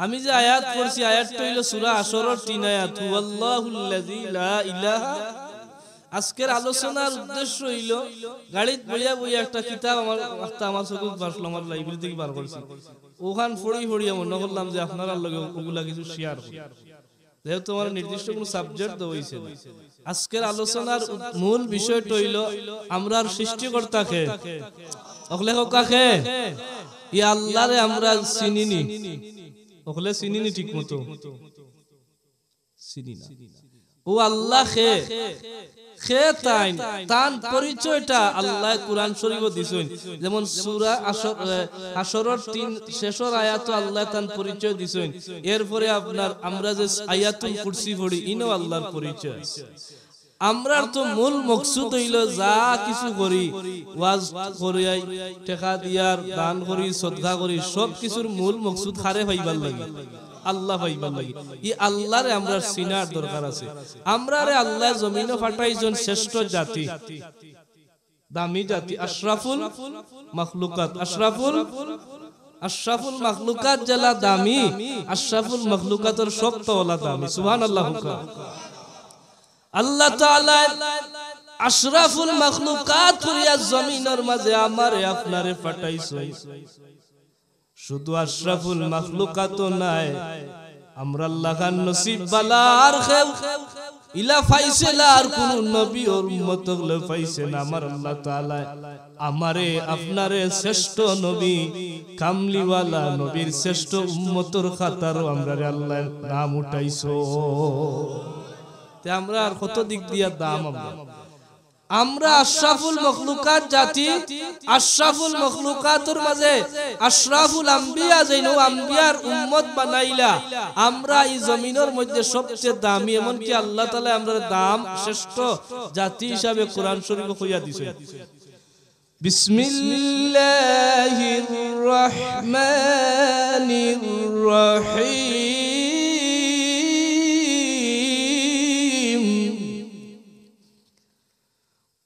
আমি যে আয়াত পড়ছি আয়াতটা হইল সূরা আসরের ৩ আয়াত হুয়াল্লাহুল্লাযী লা ইলাহা। আজকের আলোচনার উদ্দেশ্য হইল গাড়িত বইয়া বইয়া একটা কিতাব আমার চোখে বাসলো, আমার লাইব্রেরি থেকে বার করছি, ওখান পড়ি মনে করলাম যে আপনারা লগে ওগুলা কিছু শেয়ার করি, যেহেতু আমার নির্দিষ্ট কোনো সাবজেক্ট দেওয়া হয়েছে না। আজকের আলোচনার মূল বিষয়টা হইল আমরার সৃষ্টিকর্তাকে, ওখলে কাকে ই আল্লাহরে আমরা চিনিনি, ওখলে চিনিনি ঠিক মতো চিনি না। ও আল্লাহ খে খে তান পরিচয়টা আল্লাহ কুরআন শরীফে দিছেন, যেমন সূরা হাশরের ৩ শেষের আয়াতে আল্লাহ তান পরিচয় দিছেন। এরপরে আপনার আমরা যে আয়াতুল কুরসি পড়ি ইনো আল্লাহর পরিচয়। আমরার তো মূল মকসুদ হইল যা কিছু করি, ওয়াজ করি, টাকা দিয়ার, দান করি, সদকা করি, সব কিছুর মূল মকসুদ খারে পাইবার লাগে, আল্লাহ পাইবার লাগে। এই আল্লাহরে আমরা চিনার দরকার আছে। আমরারে আল্লাহ জমিনে পাঠাইছেন শ্রেষ্ঠ জাতি, দামি জাতি, আশরাফুল মাখলুকাত। আশরাফুল মাখলুকাত যারা দামি, আশরাফুল মাখলুকাতের সবটা দামি। সুবহানাল্লাহ। আল্লাহ তাআলা আশরাফুল মাখলুকাত করিয়া জমিনের মাঝে আমারে আপনারে পাঠাইছে। শুধু আশরাফুল মাখলুকাত নাই, আমরা আল্লাহর নসিব বালার খেল ইলা পাইছে না, আর কোন নবী ওর উম্মত হলে পাইছে না। আমার আল্লাহ তাআলা আমারে আপনারে শ্রেষ্ঠ নবী, কামলিওয়ালা নবীর শ্রেষ্ঠ উম্মতর খাতারও আমরারে আল্লাহ নাম উঠাইছো। তে আমরা আর কত দিক দিয়া দাম, আমরা আশরাফুল মখলুকাত জাতি, আশরাফুল মখলুকাতের মাঝে আশরাফুল আম্বিয়া, যেন আম্বিয়ার উম্মত বানাইলা। আমরা এই জমিনের মধ্যে সবচেয়ে দামি, এমনকি আল্লাহ তাআলা আমরা দাম শ্রেষ্ঠ জাতি হিসাবে কোরআন শরীফে কইয়া দিয়েছে। বিসমিল্লাহির রহমানির রহিম।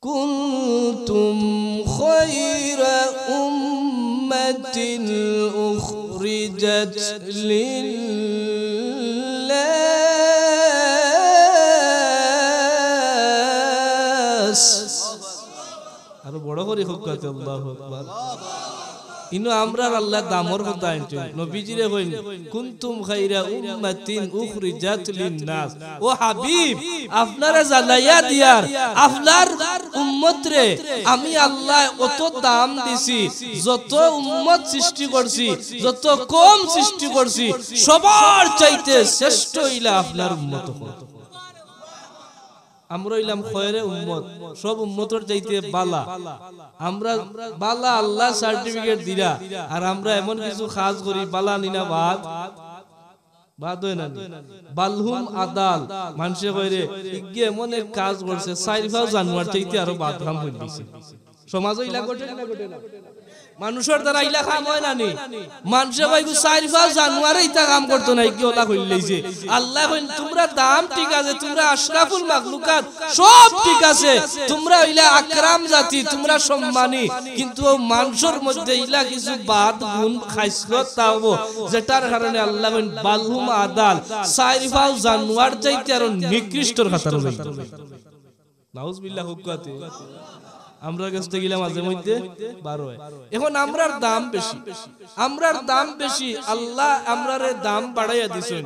কুনতুম খায়রা উম্মাতিন উখরিজাত লিল্লাস। আরো বড় করে হোক কাতে আল্লাহু আকবার। ইনো আমরা আল্লাহ দামর কথা আনছেন, নবীজিরে কইন কুনতুম খায়রা উম্মাতিন উখরিজাত লিন-নাস। ও হাবিব, আপনারা জানাইয়া দিয়ার আপনার উম্মতরে আমি আল্লাহ অত দাম দিছি, যত উম্মত সৃষ্টি করছি, যত কম সৃষ্টি করছি, সবার চাইতে শ্রেষ্ঠ হইলা আপনার উম্মত। আমরা হইলাম খয়রে উম্মত, সব উম্মতের চাইতে বালা। আমরা বালা আল্লাহ সার্টিফিকেট দিরা, আর আমরা এমন কিছু কাজ করি বালা নিনা বাদ হয় না। বালহুম আদাল মানুষে কইরে ইগে এমন এক কাজ করছে ৪ জানুয়ারি চাইতে আরো বাদ কাম হই দিছে। সমাজ হইলা ঘটে না ঘটে না, মানুষের দ্বারা ইলা কাম হয় না নি। মানুষে কইগু ৪ জানুয়ারি ইতা কাম করতো না, কি ওলা কইল লইছে। আল্লাহ কইন তোমরা দাম ঠিক আছে, তোমরা আশরাফুল মাখলুকাত সব ঠিক আছে, তোমরা হইলা আকরাম জাতি, তোমরা সম্মানী, কিন্তু মানুষের মধ্যে ইলা কিছু বাদ গুণ খাইসলত তাও, যেটার কারণে আল্লাহ কইন বালহুম আদাল ৪ জানুয়ারি চাইতে আরো নিকৃষ্টর খাতার হইতো। নাউজুবিল্লাহ হুক্কাতে আমরা কাছে গেলে মাঝে মধ্যে ১২ হয়। এখন আমরার দাম বেশি, আমরার দাম বেশি, আল্লাহ আমরারে দাম বাড়াইয়া দিছেন।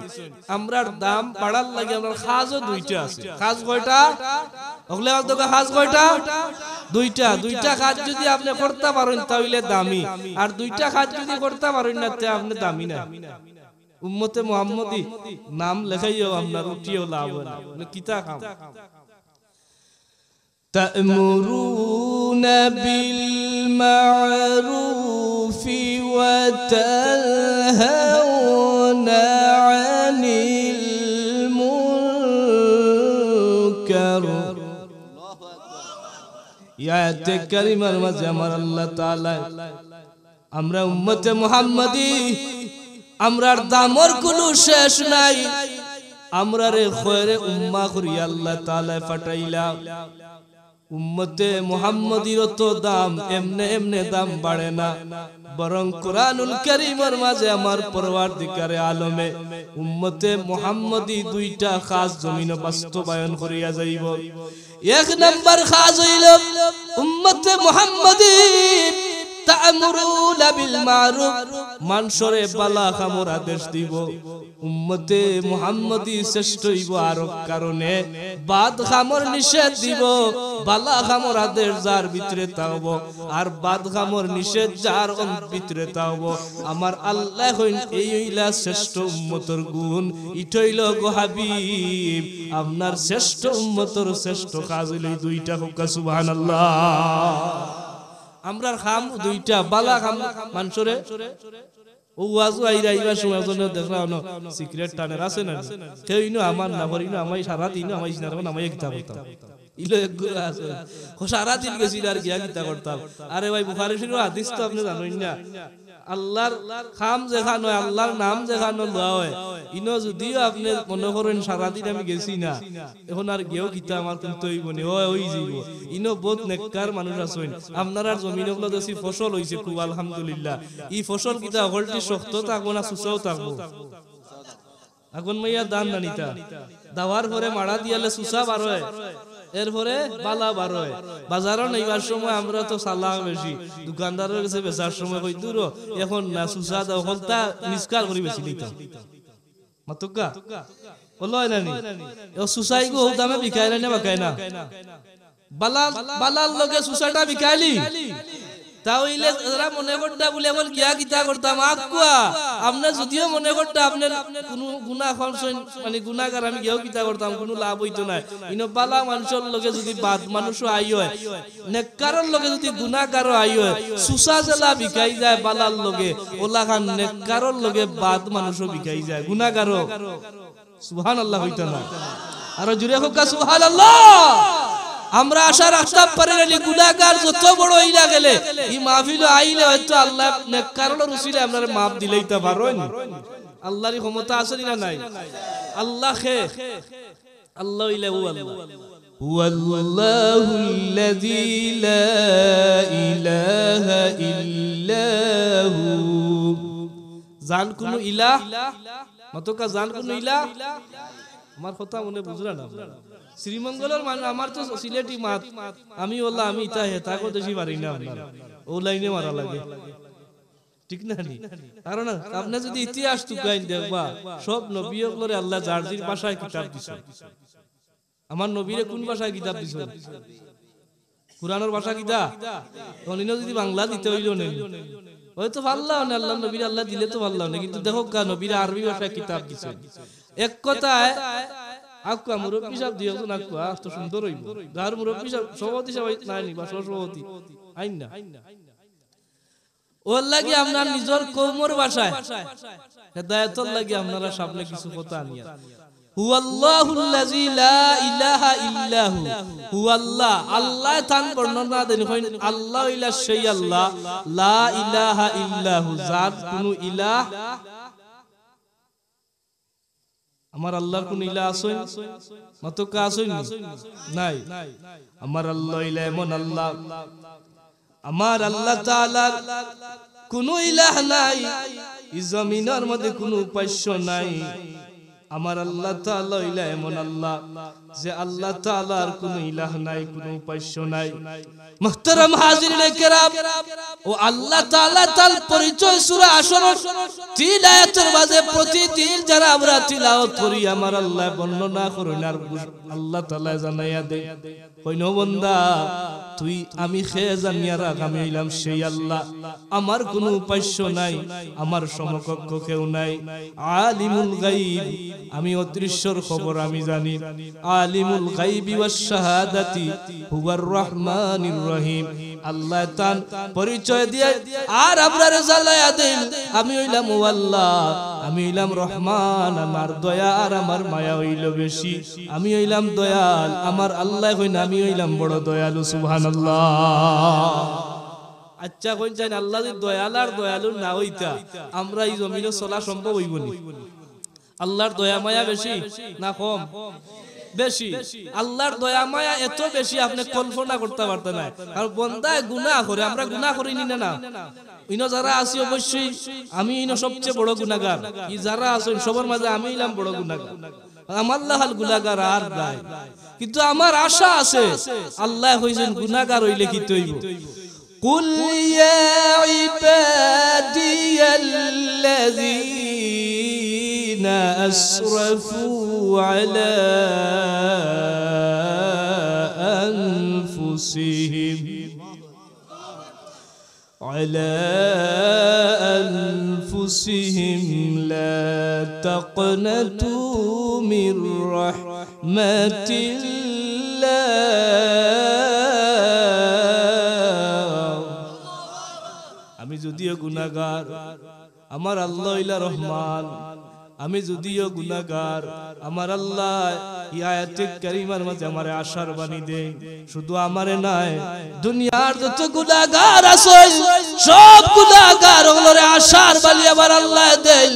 আমরার দাম বাড়ার লাগে আমরার খাজও ২টা আছে। খাজ কয়টা? ওগলে তোকে খাজ কয়টা? ২টা। ২টা কাজ যদি আপনি করতে পারেন তাহলে দামি, আর ২টা কাজ যদি করতে পারেন না তে আপনি দামি না। উম্মতে মুহাম্মদী নাম লেখাইও আপনার উঠিও লাভ হয় না। কিতা কাম? تأمرون بالمعروف وتنهون عن المنكر। আয়াতে কারিমার মাঝে আমার আল্লাহ তাআলা আমরা উম্মতে মুহাম্মদী, আমরার দামর কোনো শেষ নাই। আমরারে খয়রে উম্মাহ করি আল্লাহ তাআলা পাঠাইলা। উম্মতে মুহাম্মদীর তো দাম এমনে এমনে দাম বাড়ে না, বরং কুরআনুল কারীমের মাঝে আমার পরওয়ারদিগারে আলমে উম্মতে মুহাম্মদী দুইটা খাস জমিন বাস্তবায়ন করিয়া যাইব। এক নাম্বার খাস হইল উম্মতে মুহাম্মদী তা'মুরুনা বিল মারুফ, মানুষরে বালা কামর আদেশ দিব। উম্মতে মুহাম্মদী শ্রেষ্ঠ হইব আর কারণে বাদ কামর নিষেধ দিব। বালা কামর আদেশ যার ভিতরে তাওব আর বাদ কামর নিষেধ যার ভিতরে তাওব, আমার আল্লাহ হইন এই হইলা শ্রেষ্ঠ উম্মতর গুণ। ইটইল গো হাবিব আপনার শ্রেষ্ঠ উম্মতর শ্রেষ্ঠ কাজ হইল দুইটা। হোক সুবহানাল্লাহ। আমরার খাম দুইটা বালা খাম মানুষরে ওয়াজু আইরা ইবার সময় জন্য দেখলাম সিক্রেট টানের আছে না কেউ ইনো আমার না করি না আমাই সারা দিন আমাই না তখন আমাই কিতাব করতাম ইলো এক গুলো আছে সারা দিন গেছি আর গিয়া কিতাব করতাম। আরে ভাই বুখারী শরীফের হাদিস তো আপনি জানেন না, আল্লাহর খাম যেখানে হয় আল্লাহর নাম যেখানে লওয়া হয় ইনো যদিও আপনি মনে করেন সারা দিন আমি গেছি না এখন আর গেও কিতাব আমার কিন্তু হইব না ওই যাইব। ইনো বহুত নেককার মানুষ আছেন আপনার আর জমিন গুলো দেশি ফসল হইছে খুব আলহামদুলিল্লাহ। এই ফসল কিতা হলটি শক্ত থাকবো না সুসাও থাকবো? আগুন মাইয়া দান নানিতা দাওয়ার পরে মারা দিয়ালে সুসা বার হয়, এরপরে বালা বার হয়। বাজারও নেইবার সময় আমরা তো সালাহ বেশি, দোকানদারের কাছে বেচার সময় কই দূর এখন না সুসা দাও হলতা নিষ্কার করি বেশি নিতাম মাতুকা বলো হয় না নি সুসাই গো দামে বিকায় না বাকায় না বালার লগে সুসাটা বিকাইলি তাহলে যারা মনে করতা বলে আমার গিয়া কিতা করতাম আকুয়া আপনি যদিও মনে করতা আপনার কোনো গুনাহ করছেন মানে গুনাহগার আমি গিয়াও কিতা করতাম কোনো লাভ হইতো না। ইনো বালা মানুষের লগে যদি বাদ মানুষও আই হয় নেককারর লগে যদি গুনাহগারও আই হয় সুসা জেলা বিকাই যায় বালার লগে ওলা খান নেককারর লগে বাদ মানুষও বিকাই যায় গুনাহগারও। সুবহানাল্লাহ হইতো না আর জুরে হোক সুবহানাল্লাহ। আমরা আশা রাখতাম পারি গুনাহগার যত বড় হইলা গেলে এই মাহফিলে আইলে হয়তো আল্লাহ নেককারর উসিলে আপনারে maaf দিলেইতে পারেন। আল্লাহর ক্ষমতা আছে না নাই? আল্লাহ খে আল্লাহ ইলা হুয়াল্লাহুল্লাযী লা ইলাহা ইল্লাহু। জান কোন ইলাহ মতকা জান কোন ইলাহ আমার কথা মনে বুঝরা না। শ্রীমঙ্গলের মানে আমার তো সিলেটি মাত আমি ওলা আমি ইতা হেতা কো দেশি পারি না আপনার ও লাইনে মারা লাগে ঠিক না নি? কারণ আপনি যদি ইতিহাস টুকাইন দেখবা সব নবীগুলোরে আল্লাহ জারজির ভাষায় কিতাব দিছেন। আমার নবীরে কোন ভাষায় কিতাব দিছেন? কুরআনের ভাষা কিতা অনিনো যদি বাংলা দিতে হইল না হয়তো ভাল্লাহ না আল্লাহ নবীর আল্লাহ দিলে তো ভাল্লাহ না, কিন্তু দেখো কা নবীর আরবি ভাষায় কিতাব দিছেন। এক কথায় আকুয়া মুরব্বী সাহেব দিও না আকুয়া তো সুন্দর হইব যার মুরব্বী সাহেব সভাপতি সাহেব নাইনি বা সভাপতি আইন না ওর লাগি আপনার নিজের কওমের ভাষায় হেদায়েতর লাগি আপনারা সামনে কিছু কথা আনিয়া হুয়াল্লাহুল্লাযী লা ইলাহা ইল্লাহু হুয়াল্লাহ আল্লাহ তান বর্ণনা দেন কইন আল্লাহ ইলা সেই আল্লাহ লা ইলাহা ইল্লাহু জাত কোন ইলাহ আমার আল্লাহর কোন ইলাহ আছে মতকা আছে নাই? আমার আল্লাহ ইলা এমন আল্লাহ আমার আল্লাহ তাআলার কোন ইলাহ নাই, এই জমিনের মধ্যে কোন উপাস্য নাই। আমার আল্লাহ তাআলা ইলা এমন আল্লাহ যে আল্লাহ তাআলার কোনো ইলাহ নাই কোনো উপাস্য নাই। মুহতারাম হাজিরিনে কেরাম ও আল্লাহ তাআলা তার পরিচয় সূরা আসর 3 আয়াতের মাঝে প্রতিদিন যারা আমরা তিলাওয়াত করি আমার আল্লাহ বর্ণনা করেন আর আল্লাহ তাআলা জানাইয়া দেয় কইন বান্দা তুই আমি খেয়ে জানিয়া রাখ আমি হইলাম সেই আল্লাহ আমার কোনো উপাস্য নাই আমার সমকক্ষ কেউ নাই। আলিমুল গায়ব আমি অদৃশ্যর খবর আমি জানি। আলিমুল গায়বি ওয়াস শাহাদাতি হুয়ার রহমানির রহিম আল্লাহ তান পরিচয় দিয়ে আর আপনারে জানাইয়া দেন আমি হইলাম ও আল্লাহ আমি হইলাম রহমান আমার দয়া আর আমার মায়া হইল বেশি আমি হইলাম দয়াল আমার আল্লাহ কইনা আমি হইলাম বড় দয়ালু সুবহানাল্লাহ। আচ্ছা কইন জান আল্লাহ যদি দয়াল আর দয়ালু না হইতা আমরা এই জমিনে চলা সম্ভব হইব নি? আল্লাহর দয়া মায়া বেশি না কম? বেশি। আল্লাহর দয়া মায়া এত বেশি আপনি কল্পনা করতে পারতেন না। আর বান্দায় গুনাহ করে, আমরা গুনাহ করি না? ইনো যারা আছি অবশ্যই আমি ইনো সবচেয়ে বড় গুনাহগার। ই যারা আছেন সবার মাঝে আমি হইলাম বড় গুনাহগার। আমার লাহাল গুনাহগার আর নাই, কিন্তু আমার আশা আছে আল্লাহ হইছেন গুনাহগার হইলে কি হইব। কুল ইয়া ইবাদিয়াল্লাযীনা আসরাফু আলা আনফুসিহিম لا تقنطوا من رحمة الله আমি যদিও গুনাহগার, আমার আল্লাহ ইলা রহমান। আমি যদিও গুনাহগার, আমার আল্লাহ এই আয়াতে কারিমার মাঝে আমারে আশার বাণী দেন। শুধু আমারে নাই, দুনিয়ার যত গুনাহগার আছে সব গুনাহগার ওগুলোরে আশার বাণী আবার আল্লাহ দেন।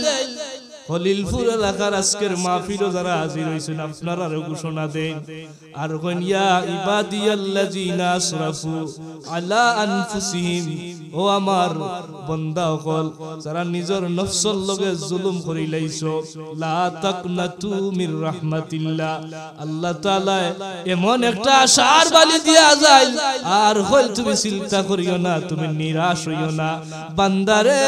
খলিলপুর এলাকার আজকের মাহফিলে যারা হাজির হইছেন আপনারাও ঘোষণা দেন আর কোন ইয়া ইবাদিয়াল্লাযিনা আসরাফু আলা আনফুসিহিম, ও আমার বান্দা সকল যারা নিজের নফসের লগে জুলুম করি লাইছো, লা তাকনাতু মির রাহমাতিল্লাহ। আল্লাহ তাআলা এমন একটা আশার বাণী দিয়া যায় আর হল তুমি চিন্তা করিও না, তুমি নিরাশ হইও না বান্দারে,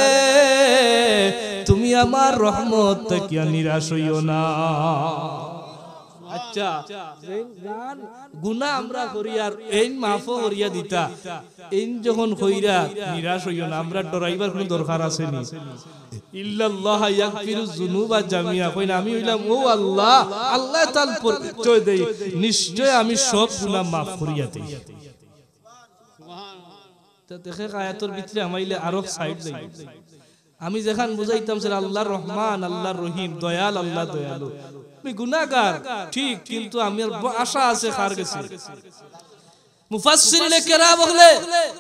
তুমি আমার রহমত থেকে নিরাশ হইও না। আচ্ছা গুনাহ আমরা করি আর এই মাফও করিয়া দিতা, এই যখন কইরা নিরাশ হইও না, আমরা ডরাইবার কোনো দরকার আছে নি? ইল্লাল্লাহ ইয়াগফিরুয যুনুবা জামিয়া, কইনা আমি হইলাম ও আল্লাহ, আল্লাহ তাআলা পরিচয় দেই নিশ্চয় আমি সব গুনাহ maaf করিয়া দেই। তো দেখে আয়াতের ভিতরে আমাইলে আরো সাইড দেই। আমি যেখান বুঝাইতাম যে আল্লাহ রহমান, আল্লাহ রহিম, দয়াল, আল্লাহ দয়ালু। আমি গুনাহগার ঠিক, কিন্তু আমার আশা আছে কার কাছে? মুফাসসিরিনে কেরাম বলে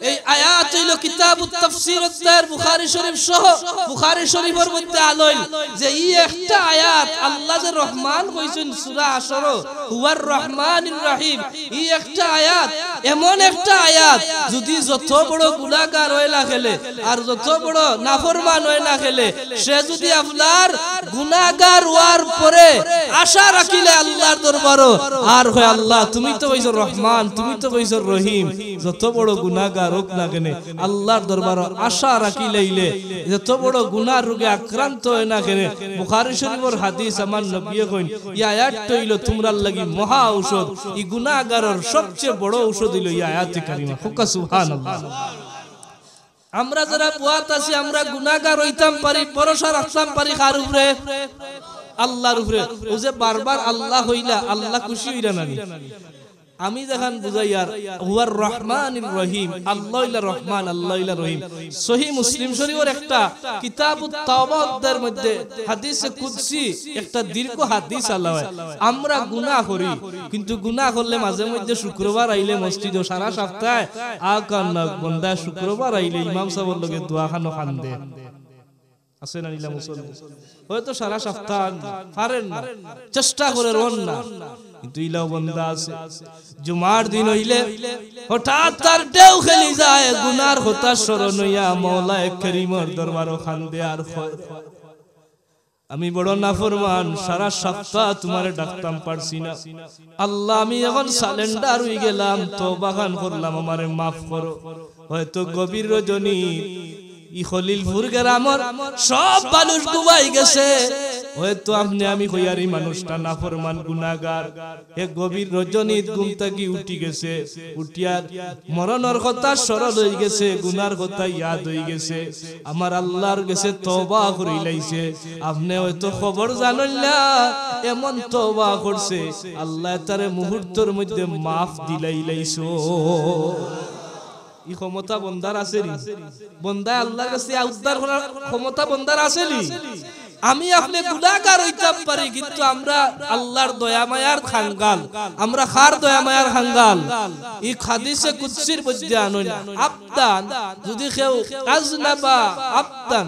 এই আয়াত হইল কিতাবুত তাফসীর তার বুখারী শরীফ সহ বুখারী শরীফের মধ্যে আলোয় যে এই একটা আয়াত আল্লাহ যে রহমান কইছেন সূরা আসর হুয়ার রহমানির রহিম, এই একটা আয়াত এমন একটা আয়াত যদি যত বড় গুনাহগার হয় না খেলে আর যত বড় নাফরমান হয় না খেলে, সে যদি আপনার গুনাহগার হওয়ার পরে আশা রাখিলে আল্লাহর দরবারে আর হয় আল্লাহ তুমি তো কইছো রহমান, তুমি তো কইছো রহিম, যত বড় গুনাহগার হোক না কেন আল্লাহর দরবারে আশা রাখি লইলে যত বড় গুনাহ রোগে আক্রান্ত হয় না কেন, বুখারী শরীফের হাদিস আমার নবী কইন এই আয়াত হইল তোমরা লাগি মহা ঔষধ, এই গুনাহগারের সবচেয়ে বড় ঔষধ হইল এই আয়াতে কারিমা। হুকা সুবহানাল্লাহ। আমরা যারা বুয়াত আছি আমরা গুনাহগার হইতাম পারি, ভরসা রাখতাম পারি কার উপরে? আল্লাহর উপরে। ও যে বারবার আল্লাহ হইলা আল্লাহ খুশি হইরা না? আমি যখন বুঝাই আর হুয়ার রহমানির রহিম, আল্লাহ ইলা রহমান, আল্লাহ ইলা রহিম। সহিহ মুসলিম শরীফের একটা কিতাবুত তাওবা অধ্যায়ের মধ্যে হাদিসে কুদসি একটা দীর্ঘ হাদিস আল্লাহ, আমরা গুনাহ করি কিন্তু গুনাহ করলে মাঝে মধ্যে শুক্রবার আইলে মসজিদে সারা সপ্তাহে আকান্না বন্দা শুক্রবার আইলে ইমাম সাহেবের লগে দোয়া খানো খান্দে আছে না নিলা মুসলমান, হয়তো সারা সপ্তাহ পারেন না, চেষ্টা করে রন না, কিন্তু ইলাও বন্দা আছে জুমার দিন হইলে হঠাৎ তার ঢেউ খেলি যায়, গুনার হতাশ স্মরণ হইয়া মাওলায়ে কারীমের দরবারে খান্দে আর কয় আমি বড় নাফরমান, সারা সপ্তাহ তোমারে ডাকতাম পারছি না, আল্লাহ আমি এখন সালেন্ডার হই গেলাম, তওবা খান করলাম, আমারে maaf করো। হয়তো গভীর রজনী ই খলিলপুর গ্রামের সব মানুষ ঘুমাই গেছে, হয়তো আপনি আমি কইয়ারি মানুষটা নাফরমান গুনাহগার, এক গভীর রজনীত ঘুম থেকে উঠি গেছে, উঠিয়ার মরণের কথা স্মরণ হয়ে গেছে, গুনার কথা ইয়াদ হয়ে গেছে, আমার আল্লাহর কাছে তওবা করি লাইছে, আপনি হয়তো খবর জানেন না, এমন তওবা করছে আল্লাহ তারে মুহূর্তের মধ্যে maaf দিলাই লাইছো। এই ক্ষমতা বন্দার আছে নি? বন্দা আল্লাহর কাছে উদ্ধার করার ক্ষমতা বন্দার আছে নি? আমি আপনি গুনাহগার হইতাম পারি কিন্তু আমরা আল্লাহর দয়া মায়ার খাঙ্গাল আমরা খার দয়া মায়ার খাঙ্গাল এই হাদিসে কুদসির মধ্যে আনই আবদান যদি কেউ আজনাবা আবদান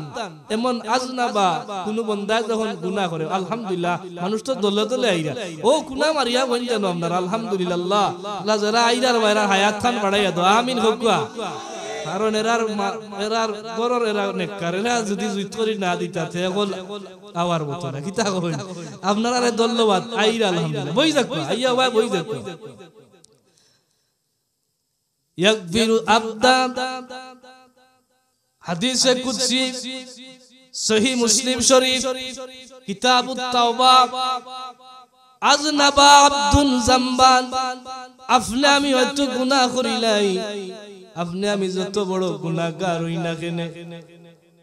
এমন আজনাবা কোন বান্দা যখন গুনাহ করে আলহামদুলিল্লাহ মানুষ তো দলে দলে আইরা ও গুনাহ মারিয়া বল জানো আপনারা আলহামদুলিল্লাহ আল্লাহ যারা আইরার বাইরা হায়াত খান বাড়াইয়া দাও আমিন হোকা কারণ এরার গরর এরা নেককার এরা যদি জুত করি না দিতাতে এখন আওয়ার মতো না কিতা কইন আপনারা ধন্যবাদ আইরা আলহামদুলিল্লাহ বই যাক আইয়া ভাই বই যাক ইয়াগফিরু আবদান হাদিসে কুদসি সহিহ মুসলিম শরীফ কিতাবুত তাওবা আজনাবা আব্দুন জামবান আপনি আমি হয়তো গুনাহ করিলাই আপনি আমি যত বড় গুনাহগার হই না কেন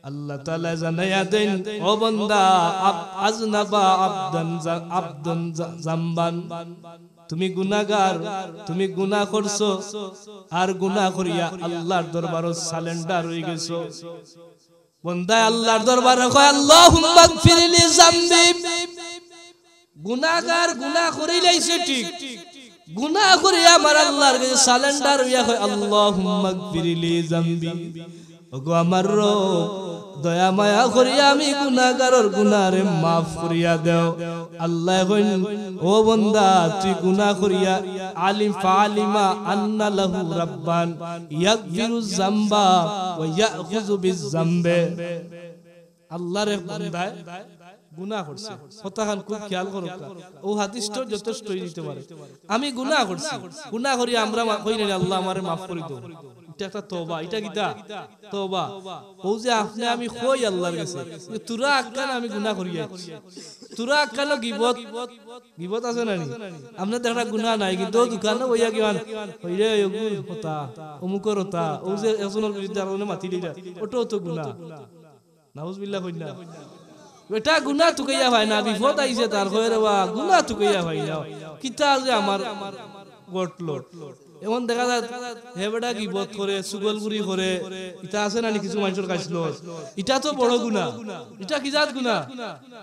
আল্লাহ তাআলা জানায়া দেন ও বান্দা আজনাবা আব্দুন জামবান তুমি গুনাহগার তুমি গুনাহ করছো আর গুনাহ করিয়া আল্লাহর দরবারে সারেন্ডার হয়ে গেছো বান্দা আল্লাহর দরবারে কয় আল্লাহুম্মা গফিরলি যামবি গুনাহগার গুনাহ করিলাইছে ঠিক গুনাহ করে আমার আল্লাহর কাছে সারেন্ডার হইয়া কয় আল্লাহুম্মা গফিরলি যামবি ওগো আমার রব দয়া মায়া করিয়া আমি গুনাহগারের গুনাহরে maaf করিয়া দাও আল্লাহ কইন ও বান্দা তুই গুনাহ করিয়া আলিম ফালিমা আন্না লাহু রাব্বান ইয়াগফিরু যামবা ওয়া ইয়াখুযু বিয-যামবে আল্লাহর বান্দায় গুনাহ করছে কথাখান খুব খেয়াল করো ও হাদিসটা যথেষ্ট দিতে পারে আমি গুনাহ করছি গুনাহ করি আমরা কই না আল্লাহ আমারে maaf করে দাও এটা একটা তওবা এটা কিটা তওবা ও যে আপনি আমি কই আল্লাহর কাছে তোরা আকান আমি গুনাহ করি তোরা আকান গিবত আছে না আপনি দেখা গুনাহ নাই কিন্তু দোকানে বইয়া কিমান কইরে ওগুর কথা অমুকর কথা ও যে একজনের বিরুদ্ধে আরনে মাতি দিলা ওটাও তো গুনাহ নাউজুবিল্লাহ কইনা এটা গুনাহ তুকাইয়া হয় না বিপদ আইছে তার কইরে বা গুনাহ তুকাইয়া হয় না কিতা যে আমার গটলো এমন দেখা যায় হেবড়া গিবত করে সুগলগুরি করে এটা আছে না কিছু মানুষের কাছিল এটা তো বড় গুনাহ এটা কি জাত গুনাহ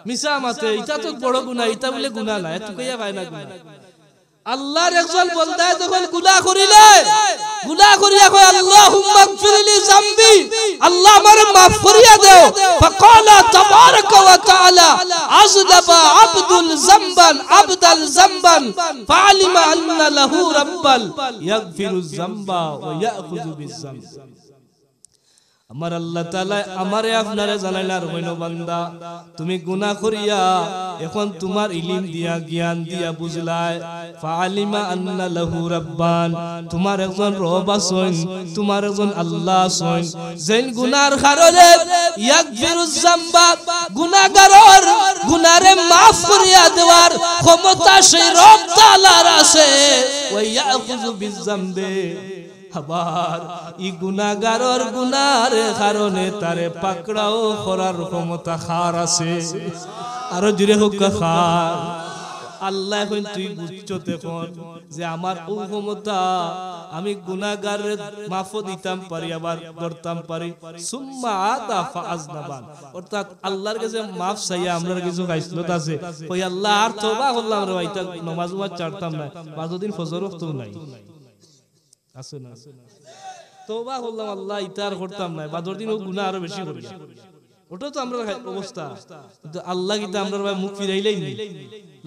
মিছা মাতে এটা তো বড় গুনাহ এটা বলে গুনাহ না তুকাইয়া হয় না গুনাহ আল্লাহর একজন বান্দা যখন গুনাহ করিয়া কয় আল্লাহুম্মা গফিরলি যামবি আল্লাহ আমারে maaf করিয়া দাও ফাকালা তাবারাকা ওয়া তাআলা আযলাবা আব্দুল যামবান ফাআলিমা আন্না লাহু রাব্বাল ইয়াগফিরু যামবা ওয়া ইয়াখুযু বিয-যামব আমার আল্লাহ তাআলা আমারে আপনারে জানাইলার হইনো বান্দা তুমি গুনাহ করিয়া এখন তোমার ইলম দিয়া জ্ঞান দিয়া বুঝলাই ফাআলিমা আন্না লাহু রাব্বান তোমার একজন রব আছেন তোমার একজন আল্লাহ আছেন যেন গুনার কারণে ইয়াগফিরু যামবা গুনাহগারের গুনারে maaf করিয়া দেওয়ার ক্ষমতা সেই রব তাআলার আছে ওয়া ইয়াখুযু বিয-যামবে আবার ই গুনাহগারের গুনার কারণে তারে পাকড়াও করার ক্ষমতা খার আছে আরো জোরে হোক খার আল্লাহ এখন তুই বুঝছো তখন যে আমার ও ক্ষমতা আমি গুনাহগারের maaf দিতাম পারি আবার করতাম পারি সুম্মা আদা ফাআজনাবান অর্থাৎ আল্লাহর কাছে maaf চাইয়া আমরার কিছু গাইসলত আছে কই আল্লাহ আর তওবা করলাম রে ভাই নামাজ ছাড়তাম না 5 দিন ফজর ওয়াক্ত নাই আছে না তওবা করলাম আল্লাহ ইতার করতাম না 12 দিন ও গুনাহ আরো বেশি করি ওটা তো আমরা অবস্থা কিন্তু আল্লাহ কিতা আমরা ভাই মুখ ফিরাইলেই নি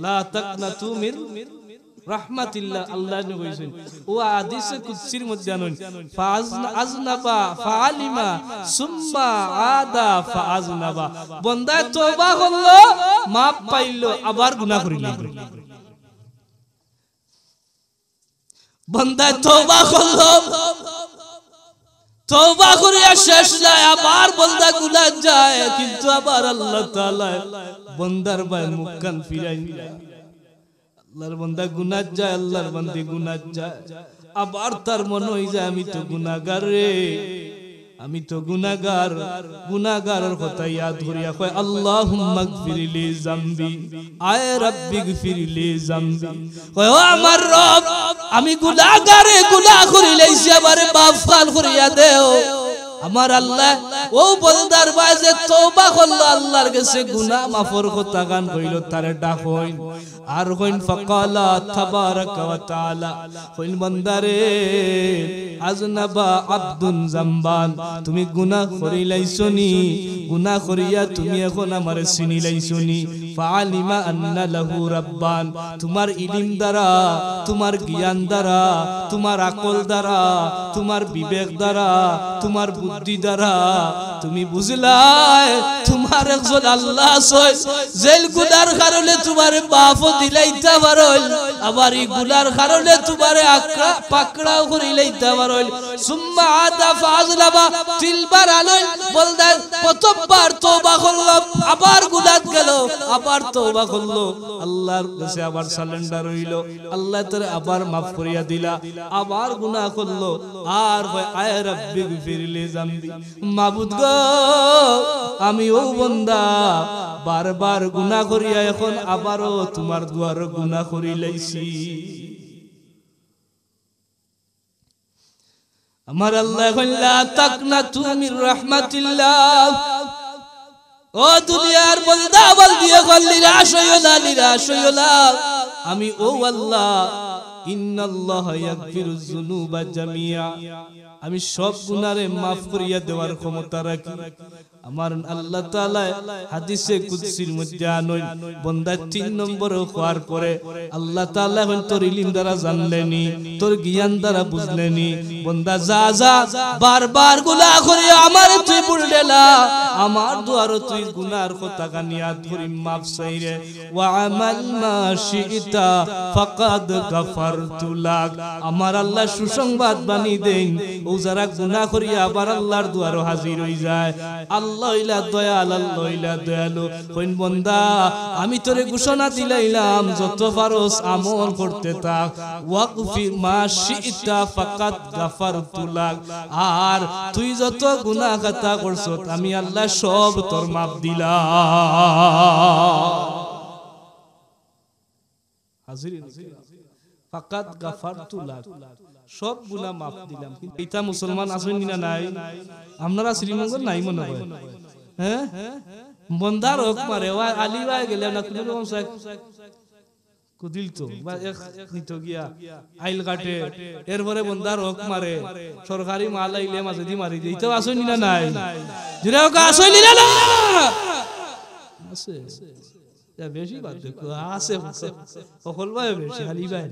লা তাকনাতু মির রাহমাতিল্লাহ আল্লাহ নবী কইছেন ও হাদিসে কুদসির মধ্যে আনেন ফাআজনাবা ফাআলিমা সুম্মা আদা ফাআজনাবা বান্দা তওবা করলো maaf পাইলো আবার গুনাহ করিল বান্দা তওবা করলো তওবা করিয়া শেষ যায় আবার বান্দা গুনাহ যায় কিন্তু আবার আল্লাহ তাআলা বান্দার ভাই মুখ কান ফিরাই আল্লাহর বান্দা গুনাহ যায় আল্লাহর বান্দি গুনাহ যায় আবার তার মনে হই যায় আমি তো গুনাহগার রে আমি তো গুনাহগারের কথা ইয়াদ করিয়া কয় আল্লাহুম্মা গফিরলি যামবি আয় রাব্বি গফিরলি যামবি কয় ও আমার রব আমি গুনাহগারে গুনাহ করি লাইছি আমারে maaf করিয়া দেও আমার আল্লাহ ও বলদার ভাই যে তওবা করলো আল্লাহর কাছে গুনাহ মাফর কথা গান কইল তারে ডাকইন আর কইন ফাকালা তাবারাকা ওয়া তাআলা কইন বান্দারে আজনাবা আব্দুন জামবান তুমি গুনাহ করিলাইছনি গুনাহ করিয়া তুমি এখন আমারে চিনি লাইছনি ফাআলিমা আন্না লাহু রাব্বান তোমার ইলম দ্বারা তোমার জ্ঞান দ্বারা তোমার আকল দ্বারা তোমার বিবেক দ্বারা তোমার বুদ্ধি দ্বারা তুমি বুঝলাই তোমার একজন আল্লাহ আছে জেল গুনার কারণে তোমার বাপ দিলাইতে পারল আবার এই গুনার কারণে তোমারে আকড়া পাকড়াও করিলাইতে পারল সুম্মা আদা ফাজলাবা তিলবার আলল বলদার প্রথমবার তওবা করলো আবার গুনাহ গেল আবার তওবা করলো আল্লাহর কাছে আবার সারেন্ডার হইল আল্লাহ তারে আবার maaf করিয়া দিলা আবার গুনাহ করলো আর কয় আয় রব্বি গফিরলি জামবি মাবুদ গো আমি ও বান্দা বারবার গুনাহ করিয়া এখন আবারও তোমার দুয়ার গুনাহ করি লাইছি আমার আল্লাহ কইলা তাকনাতু মির রাহমাতিল্লাহ ও দুনিয়ার বান্দা বল দিয়ে কল নিরাশ হইও না আমি ও আল্লাহ ইন্নাল্লাহা ইয়াগফিরুয যুনুবা জামিআ আমি সব গুনাহরে maaf করিয়া দেওয়ার ক্ষমতা রাখি আমার আল্লাহ তাআলা হাদিসে কুদসির মধ্যে আনয় বান্দা 3 নম্বরে হওয়ার পরে আল্লাহ তাআলা হন তোর ইলম দ্বারা জানলেনি তোর জ্ঞান দ্বারা বুঝলেনি বান্দা যা বারবার গুনাহ করিয়া আমারে তুই ভুলডেলা আমার দুয়ারে তুই গুনাহর কথা গানিয়াত করি maaf চাইরে ওয়া আমাল মা শিতা ফাকাদ গাফারতু লাক আমার আল্লাহ সুসংবাদ বানি দেন ও যারা গুনাহ করিয়া আবার আল্লাহর দুয়ারে হাজির হই যায় আল্লাহ ইলা দয়াল আল্লাহ ইলা দয়ালু কইন বান্দা আমি তোরে ঘোষণা দিলাইলাম যত পারস আমল করতে থাক ওয়াকফি মা শিতা ফাকাত গাফারতু লাক আর তুই যত গুনাহ খাতা করছত আমি আল্লাহ সব তোর maaf দিলাম হাজিরিন ফাকাত গাফারতু লাক সব গুনাহ maaf দিলাম কিন্তু এটা মুসলমান আছেন না নাই আপনারা শ্রীমঙ্গল নাই মনে হয় হ্যাঁ বন্দার হক মারে ওয়া আলী ভাই গেলে না কোন রকম কুদিল তো বা এক নিত গিয়া আইল কাটে এরপরে বন্দার হক মারে সরকারি মাল আইলে মাঝে দি মারি দেই তো আছেন না নাই জুরে হোক আছেন না না আছে যা বেশি বাদ দেখো আছে সকল ভাই বেশি আলী ভাই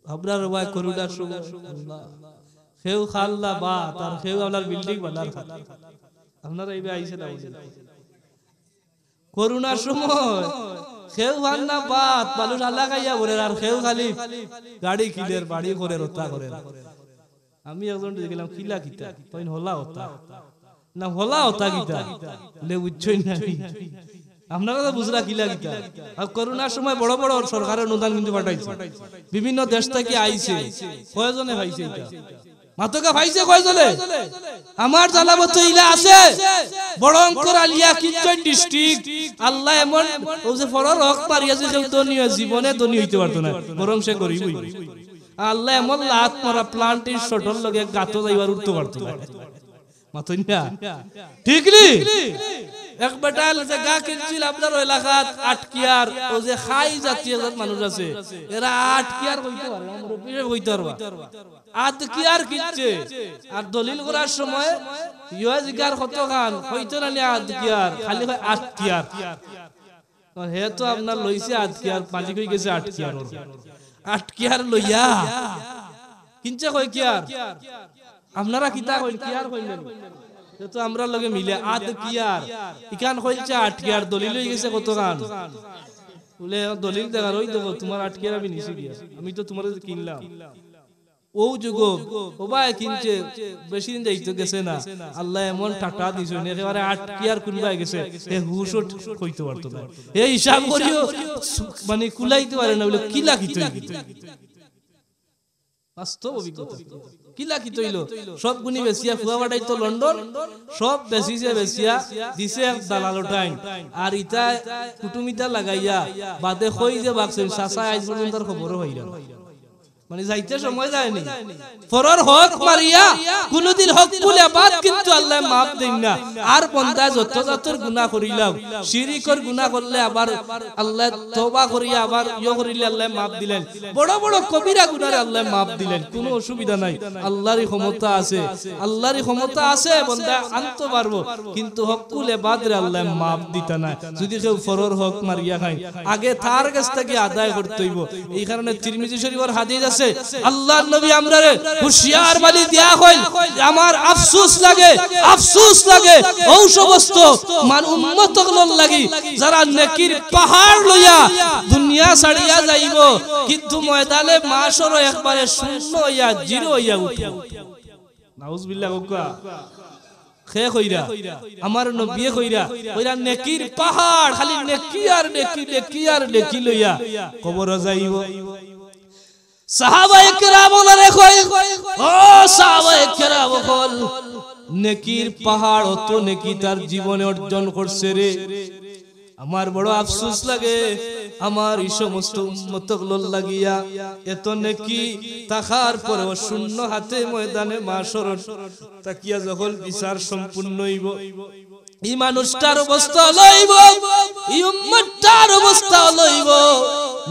আপনার ভাই করুণার সময় আল্লাহ খেউ খাল্লা বা তার খেউ আপনার বিল্ডিং বানার আপনারা এই আইছে না করুণার সময় খেউ ভান্না বাত মানুষ আল্লাহ গাইয়া বলে আর খেউ খালি গাড়ি কিলের বাড়ি করে রতা করে আমি একজন দেখলাম কিলা কিতা কইন হলা হতা না হলা হতা কিতা লে বুঝছই না আপনারা তো বুঝরা কিলা কিতা আর করোনার সময় বড় বড় সরকারের অনুদান কিন্তু পাঠাইছে বিভিন্ন দেশ থেকে আইছে কয়জনে পাইছে এটা মাতকা পাইছে কয়জনে আমার জালাবত ইলা আছে বড় অঙ্কর আলিয়া কিচন ডিস্ট্রিক্ট আল্লাহ এমন ও যে ফরর হক পারিয়া যে কেউ তো নিয়ে জীবনে তো হইতে পারতো না বরং সে গরিবই আল্লাহ এমন লাত মারা প্লান্টের শটল লগে গাত যাইবার উঠতে পারতো না মাতই না ঠিক নি এক বেটাল যে গা কিনছিল আপনার এলাকাত আটকিয়ার ও যে খাই জাতীয় মানুষ আছে এরা আটকিয়ার হইতে পারে আমরা বিয়ে হইতে পারবা আটকিয়ার কিচ্ছে আর দলিল করার সময় ইয়োজিগার কত গান হইতো না আটকিয়ার খালি হয় আটকিয়ার আর হে তো আপনার লইছে আটকিয়ার মালিক হই গেছে আটকিয়ার লইয়া কিনছে কই কিয়ার আপনারা কিতা কইন কিয়ার কইলেন তো আমরা লগে মিলে আদ কিয়ার ইকান কইছে আটকিয়ার দলিল হই গেছে কত গান বলে দলিল দেখার ওই দেখো তোমার আটকিয়ার আমি নিছি গিয়া আমি তো তোমারে কিনলাম ও যুগ ও ভাই কিনছে বেশি দিন যাইতো গেছে না আল্লাহ এমন টাটা দিছে একেবারে আটকিয়ার কুনবাই গেছে এ হুশও কইতে পারতো না এই হিসাব করিও মানে কুলাইতে পারে না বলে কি লাখিত বাস্তব অভিজ্ঞতা কি লাখিত হইলো সব গুনি বেশিয়া ফুয়া বাড়াইতো লন্ডন সব বেশিয়া দিছে এক দালাল টাইম আর ইটা কুটুমিতা লাগাইয়া বাদে কই যে বাকছেন সাসা আইজ পর্যন্ত খবরও হইরা মানে যাইতে সময় যায়নি ফরর হক মারিয়া কোনদিন হক বলে বাদ কিন্তু আল্লাহ maaf দেন না আর বান্দা যত যতর গুনাহ করিলাম শিরকর গুনাহ করলে আবার আল্লাহ তওবা করিয়া আবার করিলে আল্লাহ maaf দিলেন বড় বড় কবিরা গুনাহে আল্লাহ maaf দিলেন কোনো অসুবিধা নাই আল্লাহরই ক্ষমতা আছে বান্দা আনতে পারবো কিন্তু হক বলে বাদ রে আল্লাহ maaf দিতা না যদি কেউ ফরর হক মারিয়া খায় আগে তার কাছ থেকে আদায় করতে হইব এই কারণে তিরমিজি শরীফের হাদিস আছে আল্লাহর নবী আমরারে হুশিয়ার বালি দেয়া হইল আমার আফসোস লাগে ও সমস্ত উম্মতগুলোর লাগি যারা নেকির পাহাড় লইয়া দুনিয়া ছাড়িয়া যাইব কিন্তু ময়দানে মাশর একবারে শূন্য হইয়া জিরো হইয়া উঠে নাউজুবিল্লাহ হুকা খে কইরা আমার নবী কইরা নেকির পাহাড় খালি নেকি লইয়া কবর যাইব সাহাবায়ে কেরাম ওনারে কয় ও সাহাবায়ে কেরাম বল নেকির পাহাড় অত নেকি তার জীবনে অর্জন করছে রে আমার বড় আফসোস লাগে আমার এই সমস্ত উম্মতগুলোর লাগিয়া এত নেকি তাকার পরেও শূন্য হাতে ময়দানে মাশর তাকিয়া যখন বিচার সম্পূর্ণ হইব এই মানুষটার অবস্থা লইব এই উম্মতটার অবস্থা লইব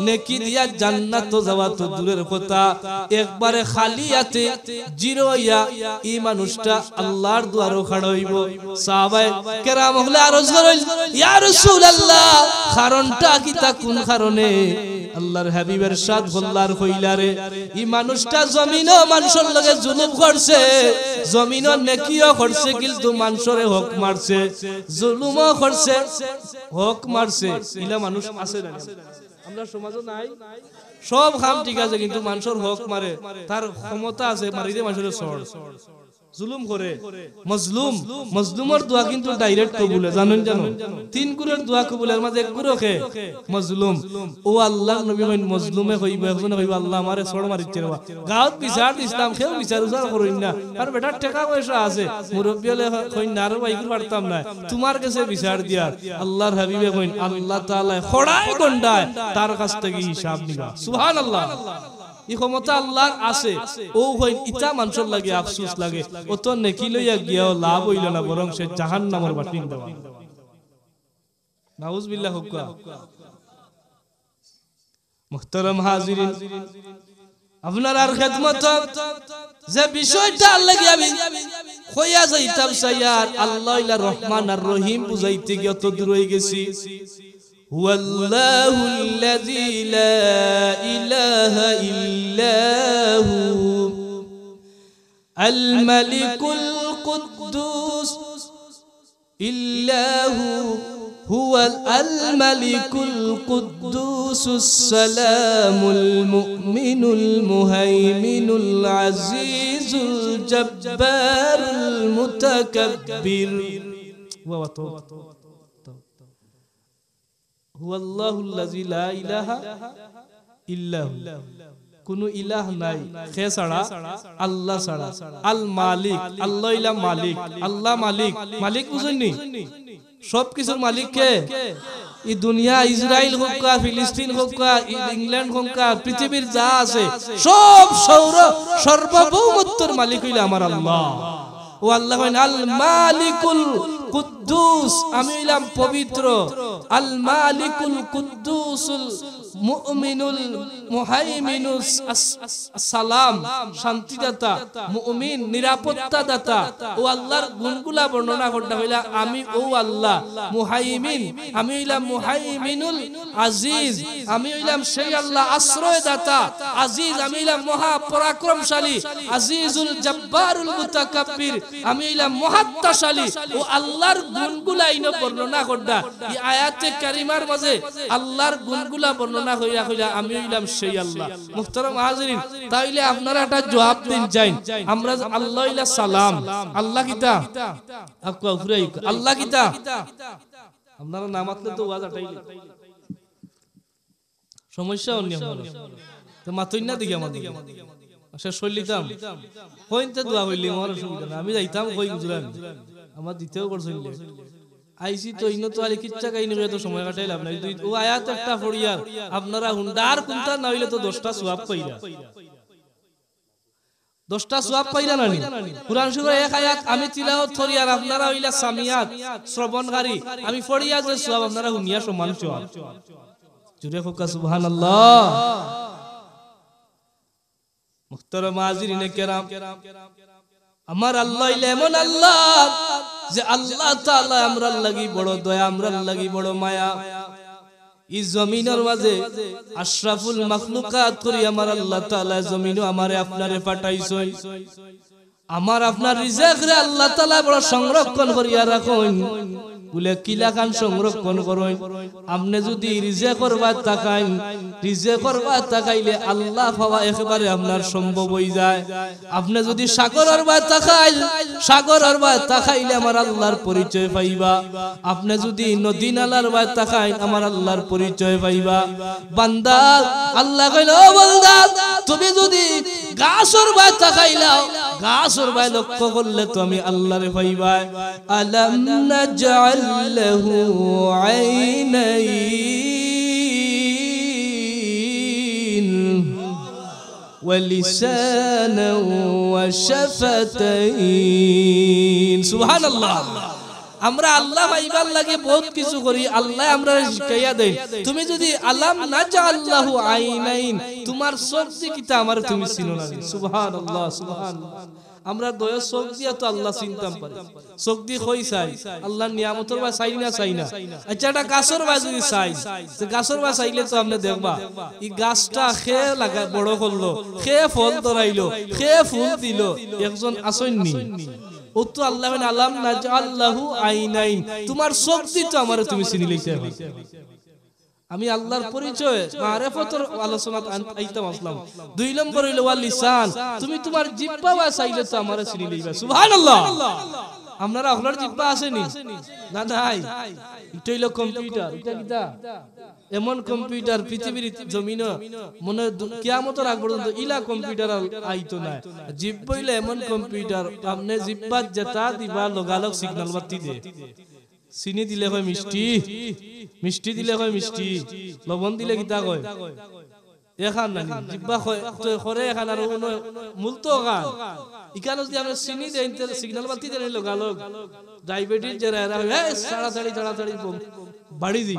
নেকি দিয়া জান্নাত যাওয়া তো দূরের কথা একবারে খালি হাতে জিরো ইয়া এই মানুষটা আল্লাহর দুয়ারে খাড়া হইব সাহাবায়ে কেরাম হলে আরজ করেন ইয়া রাসূলুল্লাহ কারণটা কি তা কোন কারণে আল্লাহর হাবিবের সাথ বললার কইলারে এই মানুষটা জমিনও মানুষের লগে জুলুম করছে জমিনও নেকিও করছে কিন্তু মানুষরে হক মারছে জুলুমও করছে হক মারছে ইলা মানুষ আছে না আমরা সমাজও নাই সব কাম ঠিক আছে কিন্তু মানুষের হক মারে তার ক্ষমতা আছে মারিতে মানুষের সর জুলুম করে মজলুমের দোয়া কিন্তু ডাইরেক্ট কবুল জানেন তিন গুণের দোয়া কবুলের মাঝে এক গুণ কে মজলুম ও আল্লাহ নবী কইন মজলুমে কইব একজনে কইব আল্লাহ আমারে সর মারিতে রে গাঁত বিচার ইসলাম কেউ বিচার করেন না আর বেটা টাকা পয়সা আছে মুরব্বি হলে কইন না আর বাইকুল পারতাম না তোমার কাছে বিচার দিয়ার আল্লাহর হাবিবে কইন আল্লাহ তাআলা খড়ায় গন্ডায় তার কাছ থেকে হিসাব নিবা সুবহানাল্লাহ এই ক্ষমতা আল্লাহর আছে ও হইন ইতা মানুষের লাগে আফসোস লাগে ও তো নেকি লইয়া গিয়াও লাভ হইল না বরং সে জাহান্নামের বাসিন্দা নাউজুবিল্লাহ হুকা মুহতারাম হাজিরিন আপনার আর খেদমত যে বিষয়টা লাগি আমি কইয়া যাইতাম সাইয়ার আল্লাহ ইলা রহমান আর রহিম বুঝাইতে গিয়ে তো দূর হয়ে গেছি والله الذي لا إله إلا هو الملك القدوس إلا هو الملك القدوس السلام المؤمن المهيمن العزيز الجبار المتكبر হুয়াল্লাহুল্লাযী লা ইলাহা ইল্লাহু কোনো ইলাহ নাই কে ছাড়া আল্লাহ ছাড়া আল মালিক আল্লাহ ইলা মালিক আল্লাহ মালিক বুঝেননি সব কিছুর মালিক কে এই দুনিয়া ইসরায়েল হোক কা ফিলিস্তিন হোক কা ইংল্যান্ড হোক কা পৃথিবীর যা আছে সব সর্বভৌমত্বের মালিক হইল আমার আল্লাহ ও আল্লাহ আল মালিকুল কুদ্দুস আমি হইলাম পবিত্র আল মালিকুল কুদ্দুসুল মুমিনুল মুহাইমিনুস সালাম শান্তিদাতা মুমিন নিরাপত্তা দাতা ও আল্লাহর গুণগুলা বর্ণনা করতে হইলা আমি ও আল্লাহ মুহাইমিন আমি হইলাম মুহাইমিনুল আজিজ আমি হইলাম সেই আল্লাহ আশ্রয় দাতা আজিজ আমি হইলাম মহা পরাক্রমশালী আজিজুল জব্বারুল মুতাকাব্বির আমি হইলাম মহাত্তাশালী ও আল্লাহর গুণগুলা ইনো বর্ণনা করদা এই আয়াতে কারিমার মাঝে আল্লাহর গুণগুলা বর্ণনা হইয়া হইলা আমি হইলাম সেই আল্লাহ মুহতারাম হাজিরিন তাইলে আপনারা একটা জবাব দিন যাই আমরা আল্লাহ ইলা সালাম আল্লাহ কিতা আপকা উফরাই আল্লাহ কিতা আপনারা নামাতলে তো ওয়াজ আটাইলে সমস্যা অন্য তো মাতই না দেখি আমাদের আচ্ছা সল্লিতাম কইতে দোয়া হইলি আমার অসুবিধা না আমি যাইতাম কই বুঝলাম আমার দ্বিতীয় করছিল আইসি তো ইনো তো আলি কিচ্ছা কাহিনী করে তো সময় কাটাইলাম না ও আয়াত একটা ফড়িয়ার আপনারা হুন্ডার কোনটা না হইলে তো 10টা সওয়াব পাইরা 10টা সওয়াব পাইলা না নি কুরআন শরীফের এক আয়াত আমি তিলাওয়াত করি আর আপনারা হইলা সামিয়াত শ্রবণকারী আমি পড়িয়া যে সওয়াব আপনারা শুনিয়া সমান সওয়াব জুরে হোকা সুবহানাল্লাহ মুহতারাম হাজিরিনে কেরাম আমার আল্লাহ এমন আল্লাহ যে আল্লাহ তাআলা আমরার লাগি বড় দয়া আমরার লাগি বড় মায়া এই জমিনের মাঝে আশরাফুল মাখলুকাত করি আমার আল্লাহ তাআলা জমিনও আমারে আপনারে পাঠাইছেন আমার আপনার রিজিক রে আল্লাহ তাআলা বড় সংরক্ষণ করিয়া রাখুন বলে কিলাখান সংরক্ষণ করুন আপনি যদি রিজিক করবা তাকাইন রিজিক করবা তাকাইলে আল্লাহ পাওয়া একেবারে আপনার সম্ভব হই যায় আপনি যদি সাগরের বা তাকাইল সাগরের বা তাকাইলে আমার আল্লাহর পরিচয় পাইবা আপনি যদি নদী নালার বা তাকাইন আমার আল্লাহর পরিচয় পাইবা বান্দা আল্লাহ কইল ও বান্দা তুমি যদি গাছর বা তাকাইলাও গাছর বা লক্ষ্য করলে তো আমি আল্লাহরে পাইবা আলাম নাজআল লাহু আইনাইন ওয়া লিসানান ওয়া শাফাতাইন সুবহানাল্লাহ আমরা আল্লাহ পাইবার লাগে বহুত কিছু করি আল্লাহ আমরা শিখাইয়া দেই তুমি যদি আলাম নাজআল লাহু আইনাইন তোমার চোখ দিয়ে কিতা আমার তুমি চিনো না সুবহানাল্লাহ সুবহানাল্লাহ আমরা দয়া চোখ দিয়া তো আল্লাহ চিনতাম পারি চোখ দিয়ে কই চাই আল্লাহর নিয়ামতের বা চাই না আচ্ছা এটা গাছের বা যদি চাই গাছের বা চাইলে তো আপনি দেখবা এই গাছটা খেয়ে লাগা বড় করলো খেয়ে ফল ধরাইলো খেয়ে ফুল দিল একজন আসেননি ও তো আল্লাহ আলাম নাজআল লাহু আইনাইন তোমার চোখ দিয়ে তো আমারে তুমি চিনি লইতে হবে আমি আল্লাহর পরিচয় মারিফতের আলোচনাত আইতাম আসলাম 2 নম্বর হইলো ওয়াল লিসান তুমি তোমার জিহ্বা বা চাইলে তো আমারে চিনি লইবা সুবহানাল্লাহ আপনারা আপনার জিহ্বা আছে নি না নাই এটা হইলো কম্পিউটার এটা কিটা এমন কম্পিউটার পৃথিবীর জমিনে মনে কিয়ামতের আগ পর্যন্ত ইলা কম্পিউটার আইতো না জিহ্বা হইলো এমন কম্পিউটার আপনি জিহ্বা যেটা দিবা লগালগ সিগন্যাল বাতি দে চিনি দিলে কয় মিষ্টি মিষ্টি দিলে কয় মিষ্টি লবণ দিলে কিতা কয় এখান না জিহ্বা কয় তো করে এখান আর মূলতো গান ইকানো যদি আমরা চিনি দেই সিগন্যাল বাতি দেন লগালগ ডায়াবেটিস যারা এরা তাড়াতাড়ি বাড়ি দি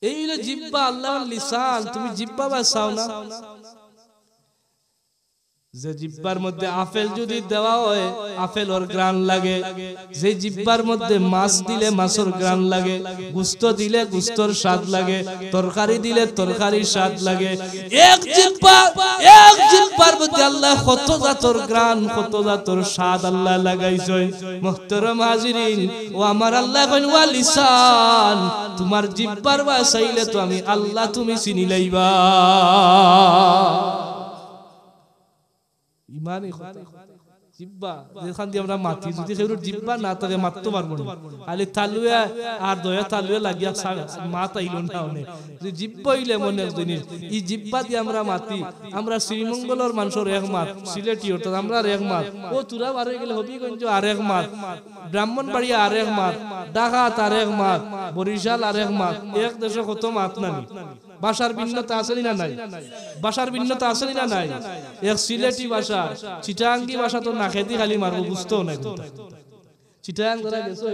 এই হলো জিহ্বা আল্লাহর লিসান তুমি জিহ্বা বা চাও না যে জিহ্বার মধ্যে আপেল যদি দেওয়া হয় আপেলের গ্রান লাগে যে জিহ্বার মধ্যে মাছ দিলে মাছের গ্রান লাগে গোশত দিলে গোশতর স্বাদ লাগে তরকারি দিলে তরকারির স্বাদ লাগে এক জিহ্বার মধ্যে আল্লাহ কত জাতর গ্রান কত জাতর স্বাদ আল্লাহ লাগাইছেন মুহতারাম হাজিরিন ও আমার আল্লাহ কইন ওয়া লিসান তোমার জিহ্বার বা চাইলে তো আমি আল্লাহ তুমি চিনি লইবা ইমানে জিহ্বা যেখান দিয়ে আমরা মাতি যদি সেগুলো জিহ্বা না তাহলে মারতে পারবো না খালি তালুয়া আর দয়া তালুয়া লাগিয়া মাত আইল না অনেক জিহ্বা হইলে মনে জিনিস এই জিহ্বা দিয়ে আমরা মাতি আমরা শ্রীমঙ্গলের মানুষের এক মাত সিলেটি অর্থাৎ আমরা এক মাত ও তুরা বারে গেলে হবিগঞ্জ আর এক মাত ব্রাহ্মণবাড়িয়া আর এক মাত ঢাকা আর এক মাত বরিশাল আর এক মাত এক দেশে কত মাত নানি ভাষার ভিন্নতা আছে না নাই ভাষার ভিন্নতা আছে না নাই এক সিলেটি ভাষা চিটাঙ্গি ভাষা তো না খেতে খালি মারবো বুঝতেও না চিটাং যারা গেছো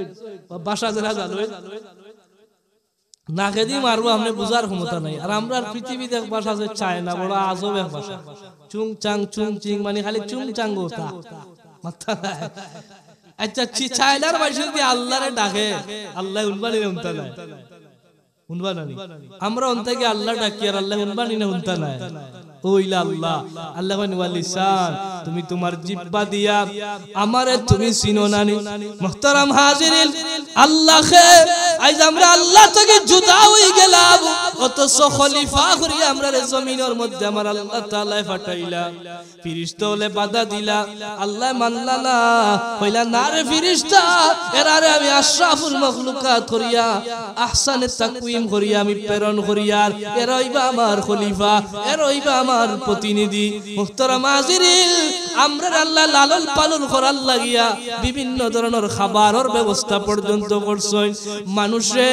ভাষা যারা জানো না খেতে মারবো আপনি বুঝার ক্ষমতা নাই আর আমরা পৃথিবীতে এক ভাষা আছে চায়না বড় আজব এক ভাষা চুং চিং মানে খালি চুং চাং গোতা মাথা আচ্ছা চায়নার ভাষা দিয়ে আল্লাহরে ডাকে আল্লাহ উনবানি উনতা নাই আমরা অন্তকে আল্লাহ ডাকি আর আল্লাহ উনবানি না উনতা নাই ওইলা আল্লাহ আল্লাহ ওয়া লিসান তুমি তোমার জিহ্বা দিয়া আমারে তুমি চিনো নানি মুহতারাম হাজিরিন আল্লাহকে আজ আমরা আল্লাহ থেকে জুদা হয়ে গেলাম অথচ খলিফা করি আমরা জমিনের মধ্যে আমার আল্লাহ তাআলা পাঠাইলা ফেরেশতা হলে বাধা দিলা আল্লাহ মানলা না কইলা না রে ফেরেশতা এরারে আমি আশরাফুল মাখলুকাত করিয়া আহসানে তাকওয়িম করিয়া আমি প্রেরণ করিয়া এরা হইবা আমার খলিফা এরা হইবা আমার প্রতিনিধি মুহতারাম হাজিরিন আমরা আল্লাহ লালন পালন করার লাগিয়া বিভিন্ন ধরনের খাবারের ব্যবস্থা পর্যন্ত করছেন মানুষে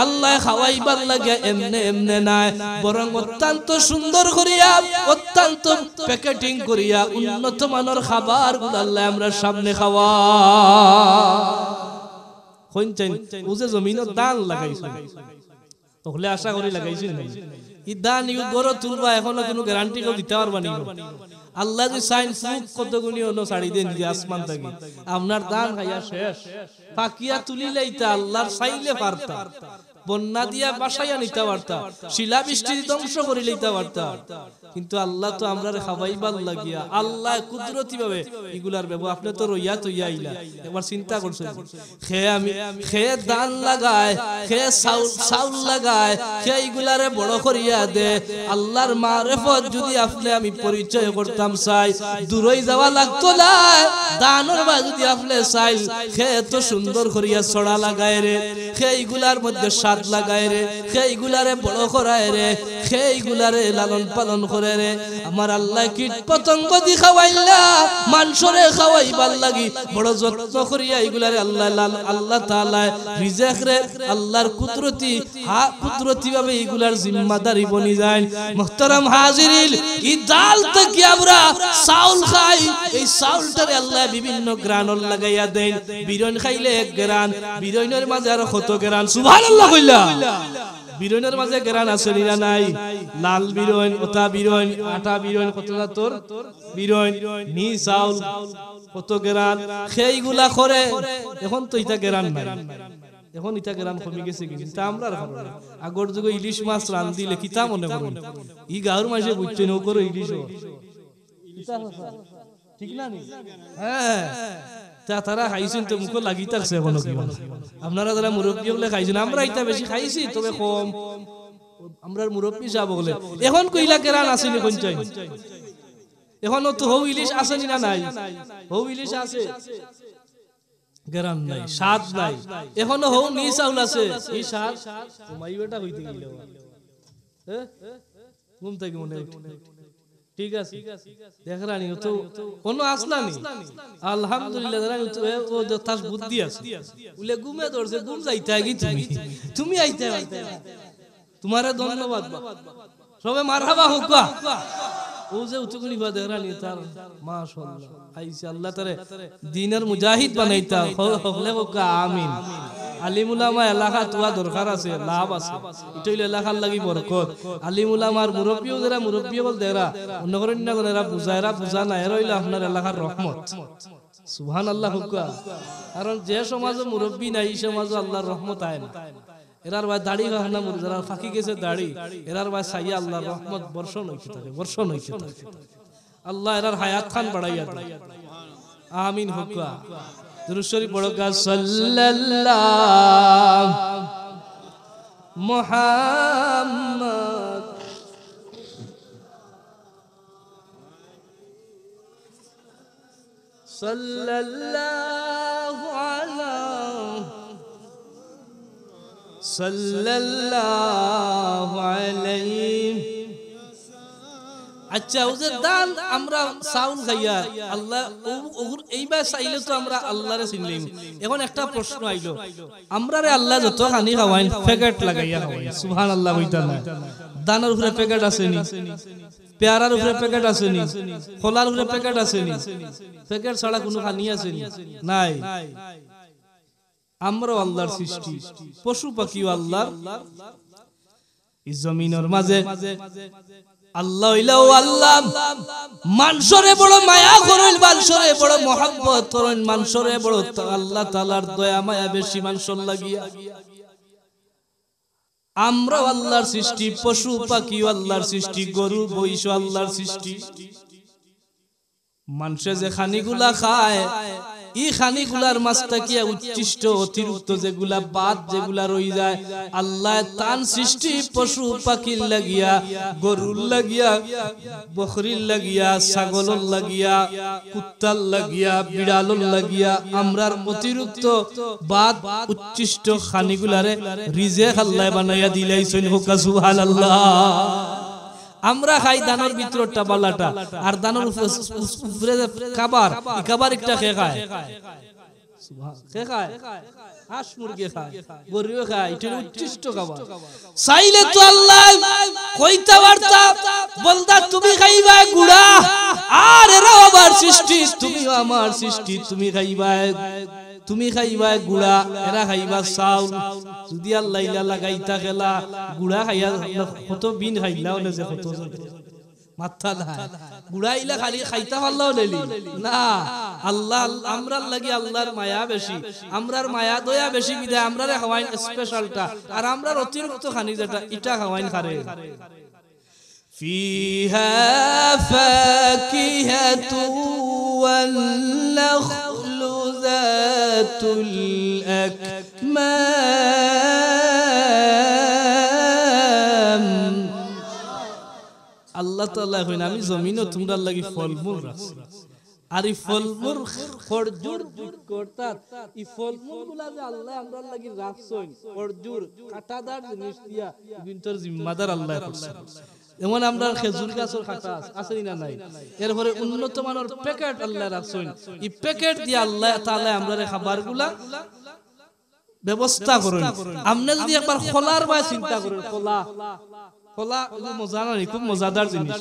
আল্লাহ খাওয়াইবার লাগিয়া এমনে এমনে নাই, বরং অত্যন্ত সুন্দর করিয়া অত্যন্ত প্যাকেটিং করিয়া উন্নত মানের খাবার গুলো আল্লাহ আমরা সামনে খাওয়া হইছেন। ও যে জমিনের দান লাগাইছে তাহলে আশা করি লাগাইছেন ই দান ইউ গড় তুলবা এখনো কোনো গ্যারান্টি কেউ দিতে পারবা না। আল্লাহ যে সাইন ফুক কত গুণী হলো ছাড়ি দেন যে আসমান থেকে আপনার দান খাইয়া শেষ পাকিয়া তুলিলেইতা আল্লাহর চাইলে পারতা, বন্যা দিয়া বাসাইয়া নিতে পারতা, শিলা বৃষ্টি ধ্বংস করে লইতে পারতা, কিন্তু আল্লাহ তো আমরা খাওয়াইবার লাগিয়া আল্লাহ কুদরতি ভাবে এগুলার ব্যবহার আপনি তো রইয়া তৈয়া আইলা একবার চিন্তা করছেন। খেয়ে আমি খেয়ে দান লাগায়, খেয়ে চাউল লাগায়, খেয়ে এগুলারে বড় করিয়া দে। আল্লাহর মারিফত যদি আপনি আমি পরিচয় করতাম চাই দূরই যাওয়া লাগতো না, দানের বা যদি আপনি চাই খেয়ে তো সুন্দর করিয়া ছড়া লাগায় রে, খেয়ে এগুলার মধ্যে স্বাদ লাগায় রে, খেয়ে এগুলারে বড় করায় রে, খেয়ে এগুলারে লালন পালন করে রে। আমার আল্লাহ কীট পতঙ্গ দি খাওয়াইলা মানুষরে খাওয়াইবার লাগি বড় যত্ন করিয়া এগুলারে আল্লাহ তাআলা রিজিক রে আল্লাহর কুদরতি ভাবে এগুলার জিম্মাদারি বনি যায়। মুহতারাম হাজিরিন, এই ডাল থেকে আমরা চাউল খাই, এই চাউলটারে আল্লাহ বিভিন্ন গ্রানল লাগাইয়া দেন। বিরন খাইলে 1 গ্রান, বিরনের মাঝে আর কত গ্রান, সুবহানাল্লাহ কইলা। বিরনের মাঝে গ্রান আছে না নাই? লাল বিরন, ওটা বিরন, আটা বিরন, কতটা তোর বিরন, নি চাউল কত গ্রান, সেইগুলা করে এখন তো এটা গ্রান নাই, এখন এটা গ্রান কমে গেছে। কিন্তু আমরা আগর যুগে ইলিশ মাছ রান্ধিলে কিতা মনে করেন ই গাঁর মাসে বুঝছে নৌকর ইলিশ ঠিক না? হ্যাঁ, তারা খাইছেন তো মুখ লাগি থাকছে এখনো কি আপনারা যারা মুরব্বী বলে খাইছেন, আমরা এটা বেশি খাইছি তবে কম। আমরা মুরব্বী সাহেব বলে এখন কইলা কেরান আসেনি কোন চাই, এখন তো হৌ ইলিশ আসেনি না নাই? হৌ ইলিশ আছে, গ্রান নাই, স্বাদ নাই। এখনো হৌ নি চাউল আছে, এই স্বাদ ঘুমাইবেটা হইতে গেল ঘুম থেকে মনে ঠিক আছে দেখরানি তো কোনো আসলানি আলহামদুলিল্লাহ জানি তো ও তার বুদ্ধি আছে বলে ঘুমে ধরছে, ঘুম যাইতে আগে তুমি আইতে তোমারে ধন্যবাদ সবে মারহাবা হোক। ও যে উতুগুনি বা দেখরানি তার মাশাআল্লাহ আইসা আল্লাহ তারে দ্বীনের মুজাহিদ বানাইতা হলে হোক আমিন। আলিম উলামা এলাকা তোয়া দরকার আছে, লাভ আছে, এটা হইলে এলাকার লাগি বরকত। আলিম উলামার মুরব্বীও যারা মুরব্বী বল দেরা অন্য করেন না এরা বুঝায়রা বুঝা না এরা হইলে আপনার এলাকার রহমত, সুবহানাল্লাহ হুকা। কারণ যে সমাজে মুরব্বী নাই এই সমাজে আল্লাহর রহমত আয় না। এরার ভাই দাড়ি না যারা ফাঁকি গেছে দাড়ি এরার ভাই সাইয়া আল্লাহর রহমত বর্ষণ হইতে থাকে, বর্ষণ হইতে থাকে। আল্লাহ এরার হায়াত খান বাড়াইয়া আমিন হুকা। দুরূদ শরীফ পড়ো গা সাল্লাল্লাহু মুহাম্মদ সাল্লাল্লাহু আলাইহি। আচ্ছা ওদের দান আমরা চাউল খাইয়া আল্লাহ এইবার চাইলে তো আমরা আল্লাহরে চিনলাম। এখন একটা প্রশ্ন আইলো, আমরা রে আল্লাহ যত খানি খাওয়াই প্যাকেট লাগাইয়া খাওয়াই, সুবহানাল্লাহ কইতা না? দানের উপরে প্যাকেট আছে নি? পেয়ারার উপরে প্যাকেট আছে নি? খোলার উপরে প্যাকেট আছে নি? প্যাকেট ছাড়া কোনো খানি আছে নি? নাই। আমরা আল্লাহর সৃষ্টি, পশু পাখিও আল্লাহর। এই জমিনের মাঝে আল্লাহ হইলাও আল্লাহ মানুষরে বড় মায়া করেন, মানুষরে বড় মহব্বত করেন, মানুষরে বড় আল্লাহ তাআলার দয়া মায়া বেশি মানুষের লাগিয়া। আমরা আল্লাহর সৃষ্টি, পশু পাখিও আল্লাহর সৃষ্টি, গরু বৈশ আল্লাহর সৃষ্টি। মানুষে যে খানিগুলা খায় এই খানিগুলার মাছটা কি উচ্ছিষ্ট অতিরিক্ত যেগুলা বাদ যেগুলা রই যায় আল্লাহ তান সৃষ্টি পশু পাখির লাগিয়া, গরুর লাগিয়া, বকরির লাগিয়া, ছাগলের লাগিয়া, কুত্তার লাগিয়া, বিড়ালের লাগিয়া আমরার অতিরিক্ত বাদ উচ্ছিষ্ট খানিগুলারে রিজিক আল্লাহ বানাইয়া দিলাইছেন। হোক সুবহানাল্লাহ। আমরা খাই দানের ভিতরটা বালাটা আর দানের উপরে খাবার, এই খাবার একটা খেয়ে খায়, কে খায় হাঁস মুরগি খায় গরুও খায় এটা উচ্ছিষ্ট খাবার চাইলে তো আল্লাহ কইতে পারতা বলদা তুমি খাইবা গুড়া আর এরা আমার সৃষ্টি তুমিও আমার সৃষ্টি তুমি খাইবা গুড়া এরা খাইবা চাউল যদি আল্লাহ ইলা লাগাইতা খেলা গুড়া খাইয়া কত বিন খাইলা হলে যে কত মাথা না গুড়া ইলা খালি খাইতা পারলাও নেলি না আল্লাহ আমরার লাগি আল্লাহর মায়া বেশি আমরার মায়া দয়া বেশি বিদায় আমরারে খাওয়াইন স্পেশালটা আর আমরার অতিরিক্ত খানি যেটা ইটা খাওয়াইন খারে ফিহা ফাকিহাতু ওয়াল নাখলু যাতুল আকমাম আল্লাহ তাআলা কইন আমি জমিনও তোমরার লাগি ফলমূল রাখছি আর এই ফলমূল খরজুর করতার এই ফলমূলগুলা যে আল্লাহ আমরার লাগি রাখছেন খরজুর কাটাদার জিনিস দিয়া বিনতর জিম্মাদার আল্লাহ করছেন যেমন আমরা খেজুর গাছের কাটা আছে না নাই এরপরে উন্নত মানের প্যাকেট আল্লাহ রাখছেন এই প্যাকেট দিয়ে আল্লাহ তাআলা আমরারে খাবারগুলা ব্যবস্থা করেন আপনি যদি একবার খোলার বাই চিন্তা করেন খোলা মজা না খুব মজাদার জিনিস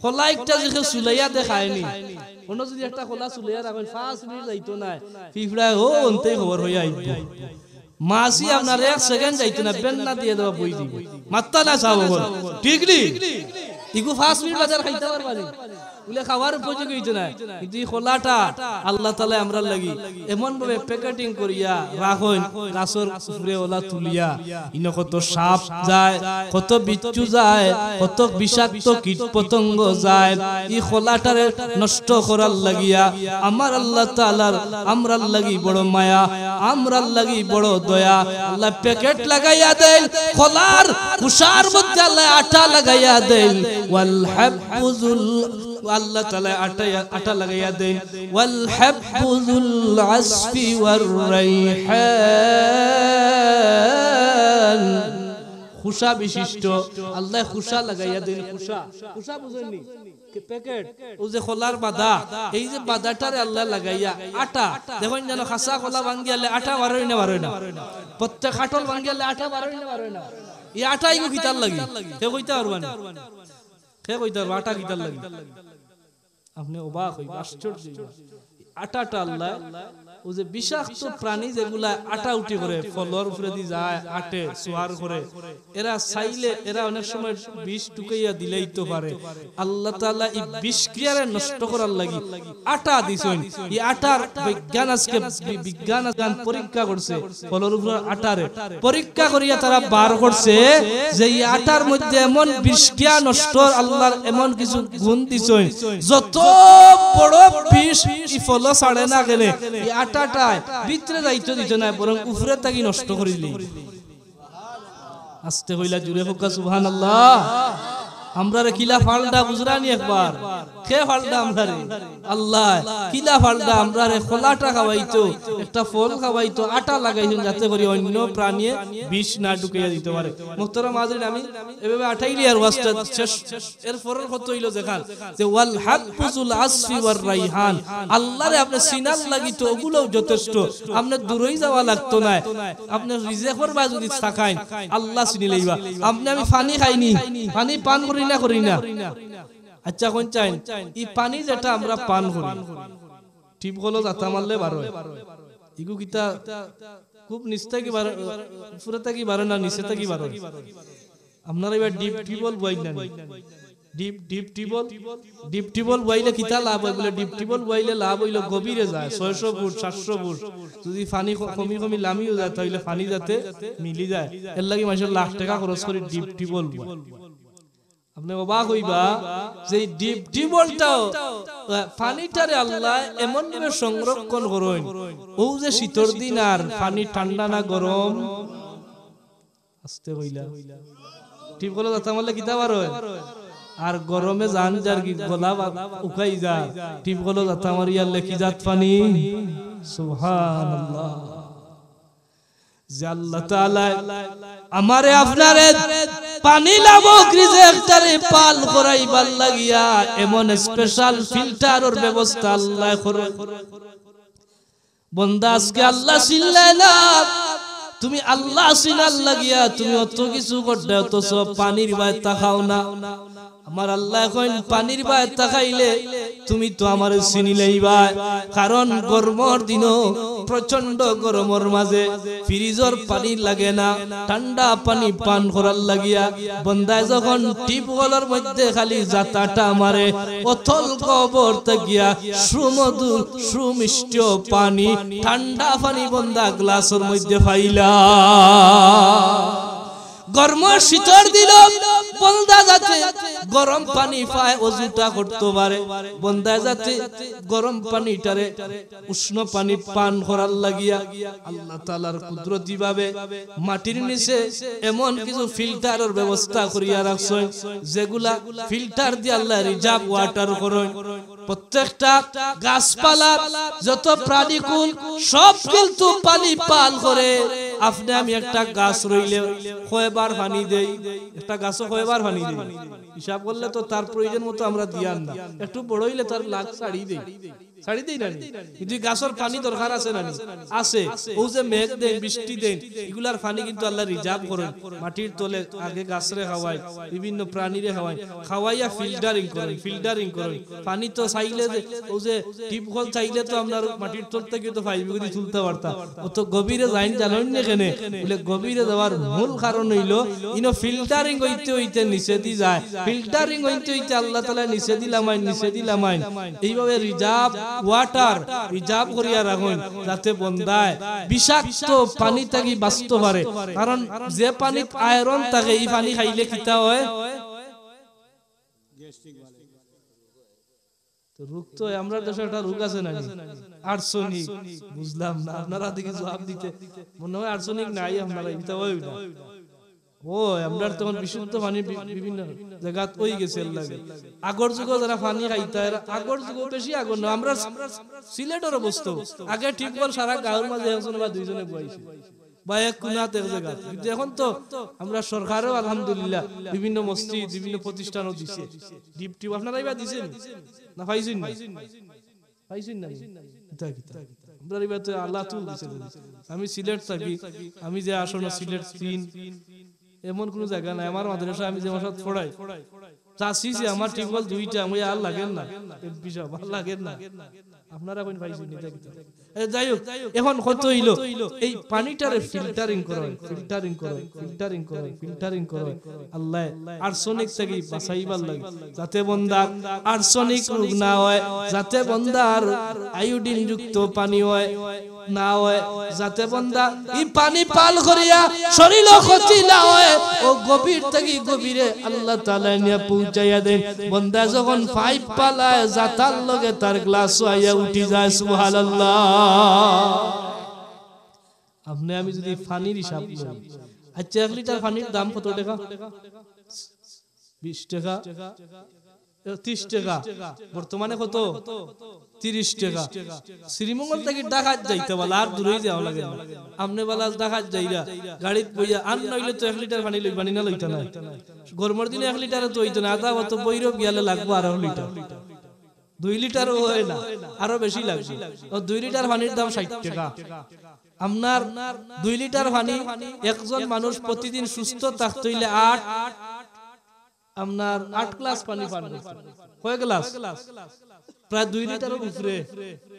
খোলা একটা যে সুলাইয়া দেখায়নি অন্য যদি একটা খোলা সুলাইয়া রাখেন 5 মিনিট যাইতো না ফিফড়া ও অন্তে খবর হইয়া আইব মাসি আপনার 1 সেকেন্ড যাইতো না বেন্না দিয়ে দেওয়া বই দিব মাত্তা না চাও ঠিক নি ইগু 5 মিনিট বাজার খাইতে পারবানি বলে খাবার উপযোগী হইতো না কিন্তু এই খোলাটা আল্লাহ তাআলা আমরার লাগি এমন ভাবে প্যাকেটিং করিয়া রাখেন গাছের উপরে ওলা তুলিয়া ইনো কত সাপ যায় কত বিচ্ছু যায় কত বিষাক্ত কীটপতঙ্গ যায় এই খোলাটারে নষ্ট করার লাগিয়া আমার আল্লাহ তাআলার আমরার লাগি বড় মায়া আমরার লাগি বড় দয়া আল্লাহ প্যাকেট লাগাইয়া দেন খোলার কুশার মধ্যে আল্লাহ আটা লাগাইয়া দেন ওয়াল হাবযুল আল্লাহ তাআলা আটা লাগাইয়া দেন ওয়াল হাবযুল আসফি ওয়ার রাইহান খুশা বিশিষ্ট আল্লাহ খুশা লাগাইয়া দেন খুশা বুঝেননি প্যাকেট ও যে খোলার বাদা এই যে বাদাটারে আল্লাহ লাগাইয়া আটা দেখেন যেন খাসা খোলা ভাঙ্গিয়ালে আটা বারোই না প্রত্যেক খাটল ভাঙ্গিয়ালে আটা বারোই না এই আটা ইগো কিতার লাগি কে কইতে পারবা না কে কইতে পারবা আটা কিতার লাগি আপনি অবাক হই আশ্চর্য আটাটা আল্লাহ ও যে বিষাক্ত প্রাণী যেগুলা আটা উঠি করে ফলর উপরে দি যায় আটে সোয়ার করে এরা চাইলে এরা অনেক সময় বিষ টুকাইয়া দিলেই তো পারে আল্লাহ তাআলা এই বিষ ক্রিয়ারে নষ্ট করার লাগি আটা দিছেন এই আটার বিজ্ঞান পরীক্ষা করছে ফলর উপরে আটারে পরীক্ষা করিয়া তারা বার করছে যে এই আটার মধ্যে এমন বিষ ক্রিয়া নষ্ট আল্লাহর এমন কিছু গুণ দিছেন যত বড় বিষ এই ফল ছাড়ে না কেনে এই আটাটায় ভিতরে যাইতে দিত না বরং উপরে তাকি নষ্ট করিলি আস্তে কইলা জুড়ে হোকা সুবহানাল্লাহ আমরারে কিলা ফালডা বুঝরানি একবার কে ফালডা আমরারে আল্লাহ কিলা ফালডা আমরারে খোলাটা খাওয়াইতো একটা ফল খাওয়াইতো আটা লাগাইছেন যাতে করে অন্য প্রাণীয়ে বিষ না ঢুকাইয়া দিতে পারে মুহতারাম হাজরিন আমি এভাবে আটাইলি আর ওয়াজটা শেষ এর পরের কত হইলো দেখান যে ওয়াল হাবযুল আসফি ওয়ার রাইহান আল্লাহরে আপনি সিনাল লাগিতো ওগুলোও যথেষ্ট আপনি দূরই যাওয়া লাগতো না আপনি রিজেকর বা যদি তাকাইন আল্লাহ চিনি লইবা আপনি আমি পানি খাইনি পানি পান করি না আচ্ছা কোন চাই এই পানি যেটা আমরা পান করি টিপ হলো জাতা মারলে বারো ইগু কিতা খুব নিচে কি বারো উপরে থাকি বারো না নিচে থাকি বারো আপনারা এবার ডিপ টিবল বই না ডিপ টিবল বইলে কিতা লাভ হয় বলে ডিপ টিবল বইলে লাভ হইলো গভীরে যায় 600 ফুট 700 ফুট যদি পানি কমি লামিও যায় তাহলে পানি যাতে মিলি যায় এর লাগি মানুষ লাখ টাকা খরচ করে ডিপ টিবল আপনি অবাক হইবা যে ডিপ টিবলটাও পানিটারে আল্লাহ এমন ভাবে সংরক্ষণ করেন ও যে শীতের দিন আর পানি ঠান্ডা না গরম আস্তে হইলা টিবল যাতা মারলে কিতা বার হয় আর গরমে জান যার কি গলা উকাই যা টিবল যাতা মারিয়া লেখি জাত পানি সুবহানাল্লাহ যে আল্লাহ তাআলা আমারে আপনারে পানি লাবক রিজেক্টরে পাল করাইবার লাগিয়া এমন স্পেশাল ফিল্টারের ব্যবস্থা আল্লাহ করে বন্দা আজকে আল্লাহ চিনলে না, তুমি আল্লাহ চিনার লাগিয়া তুমি অত কিছু করতে অথচ পানির বায় তাকাও না। আমার আল্লাহ এখন পানির বায় তাকাইলে তুমি তো আমার চিনিলেই ভাই, কারণ গরমের দিনও প্রচন্ড গরমের মাঝে ফ্রিজের পানি লাগে না, ঠান্ডা পানি পান করার লাগিয়া বন্দায় যখন টিপকলের মধ্যে খালি জাতাটা মারে অথল কবর তাকিয়া সুমধুর সুমিষ্ট পানি ঠান্ডা পানি বন্দা গ্লাসের মধ্যে ফাইলা। গরম শীতর দিল বন্দা যাতে গরম পানি পায় অজুটা করতে পারে, বন্দা যাতে গরম পানিটারে উষ্ণ পানি পান করার লাগিয়া আল্লাহ তাআলার কুদরতি ভাবে মাটির নিচে এমন কিছু ফিল্টারের ব্যবস্থা করিয়া রাখছেন, যেগুলা ফিল্টার দিয়ে আল্লাহ রিজার্ভ ওয়াটার করেন। প্রত্যেকটা গাছপালা যত প্রাণীকুল সব কিন্তু পানি পান করে। আপনি আমি একটা গাছ রইলে কয়বার পানি দেই, একটা গাছও কয়বার পানি দেই, হিসাব করলে তো তার প্রয়োজন মতো আমরা দিয়ান না, একটু বড় হইলে তার লাগ ছাড়ি দেই, ছাড়ি দেই না। কিন্তু গাছের পানি দরকার আছে না আছে, ও যে মেঘ দেন বৃষ্টি দেন এগুলার পানি কিন্তু আল্লাহ রিজার্ভ করেন মাটির তলে, আগে গাছরে খাওয়াই বিভিন্ন প্রাণীরে খাওয়াইয়া ফিল্টারিং করেন, ফিল্টারিং করেন পানি। তো চাইলে ও যে টিপকল চাইলে তো আপনার মাটির তল থেকে তো পাইপ করে তুলতে পারতাম, ও তো গভীরে যাইন জানেন না কেন বলে গভীরে যাওয়ার মূল কারণ হইলো ইনো ফিল্টারিং হইতে হইতে নিচে দি যায়, ফিল্টারিং হইতে হইতে আল্লাহ তাআলা নিচে দিলামাইন নিচে দিলামাইন এইভাবে রিজার্ভ ওয়াটার রিজার্ভ করিয়া রাখুন যাতে বন্দায় বিষাক্ত পানি থাকি বাঁচতে পারে। কারণ যে পানি আয়রন থাকে এই পানি খাইলে কিতা হয়, রোগ তো আমরা দেশে একটা রোগ আছে না আর্সেনিক, বুঝলাম না আপনারা দেখি জবাব দিতে মনে হয় আর্সেনিক নাই আপনারা এটা হয় না। ও আমরা তখন বিশুদ্ধ পানি বিভিন্ন জায়গাত হই গেছে লাগে। আগর যুগে যারা পানি খাইতা আগর যুগে বেশি আগর না, আমরা সিলেটের অবস্থা আগে ঠিক বল সারা গাঁয়ের মাঝে একজন বা দুইজনে বইছে বা এক কোনাত এক জায়গা। কিন্তু এখন তো আমরা সরকারও আলহামদুলিল্লাহ বিভিন্ন মসজিদ বিভিন্ন প্রতিষ্ঠানও দিছে ডিপ টিউব, আপনারা এবার দিছেন না পাইছেন না পাইছেন না কিতা কিতা আমরা এবার তো আল্লাহ তুল দিছে। আমি সিলেট থাকি, আমি যে আসলে সিলেট 3 এমন কোন জায়গা নাই আমার মাদ্রাসা আমি যে মাসাত পড়াই চাচ্ছি যে আমার টিউবওয়েল 2টা আমি আর লাগেন না বিশাল ভালো লাগেন না, আপনারা কোন পাইছেন না কিতা। যাই হোক এখন কত হইলো এই পানিটারে ফিল্টারিং করো ফিল্টারিং করো ফিল্টারিং করো ফিল্টারিং করো আল্লাহ আর্সেনিক থেকে বাঁচাইবার লাগে যাতে বন্দার আর্সেনিক রোগ না হয়, যাতে বন্দার আয়োডিন যুক্ত পানি হয় না হয়, যাতে বন্দা এই পানি পাল করিয়া শরীর ক্ষতি না হয় ও গভীর থেকে গভীরে আল্লাহ তাআলা নিয়ে পৌঁছাইয়া দেন। বন্দা যখন পাইপ পালায় জাতার লগে তার গ্লাস আইয়া উঠি যায় সুবহানাল্লাহ। আপনি আমি যদি পানির হিসাব করি, আচ্ছা 1 লিটার পানির দাম কত টাকা? 20 টাকা 30 টাকা, বর্তমানে কত 30 টাকা। শ্রীমঙ্গল থেকে ঢাকাত যাইতে বলা আর দূরেই যাওয়া লাগে না, আপনি বলা ঢাকাত যাইরা গাড়িত বইয়া আন নইলে তো 1 লিটার পানি লইবানি না লইতা না, গরমের দিনে 1 লিটারে তো হইতো না, আধা অত বইরব গিয়ালে লাগবো 2.5 লিটার, 2 লিটারও হয় না আরো বেশি লাগবে। 2 লিটার পানির দাম 60 টাকা। আপনার 2 লিটার পানি একজন মানুষ প্রতিদিন সুস্থ থাকতে হইলে 8 গ্লাস পানি পান করতে, কয় গ্লাস? প্রায় 2 লিটারের উপরে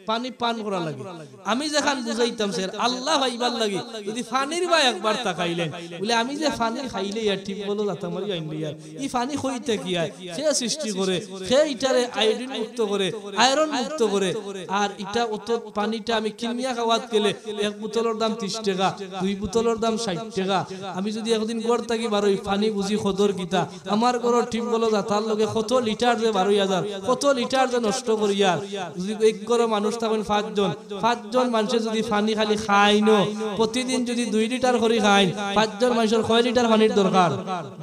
পানি পান করা লাগে। আমি যেখান বুঝাইতাম স্যার আল্লাহ ভাইবার লাগে যদি পানির বা একবার তাকাইলেন বলে আমি যে পানি খাইলে আর ঠিক বলো যাতামারি আইনলি আর এই পানি হইতে কি হয় সে সৃষ্টি করে, সে এটারে আয়োডিন মুক্ত করে আয়রন মুক্ত করে। আর এটা অত পানিটা আমি কিনিয়া খাওয়াত গেলে 1 বোতলের দাম 30 টাকা, 2 বোতলের দাম 60 টাকা। আমি যদি একদিন গড় থাকি বারোই পানি বুঝি খদর কিতা আমার গড় ঠিক বলো যাতার লগে কত লিটার যে 12,000 কত লিটার যে নষ্ট করিয়া যদি এক করে মানুষ থাকেন 5 জন মানুষের যদি পানি খালি খায় না প্রতিদিন যদি 2 লিটার করে খায় 5 জন মানুষের কয় লিটার পানির দরকার?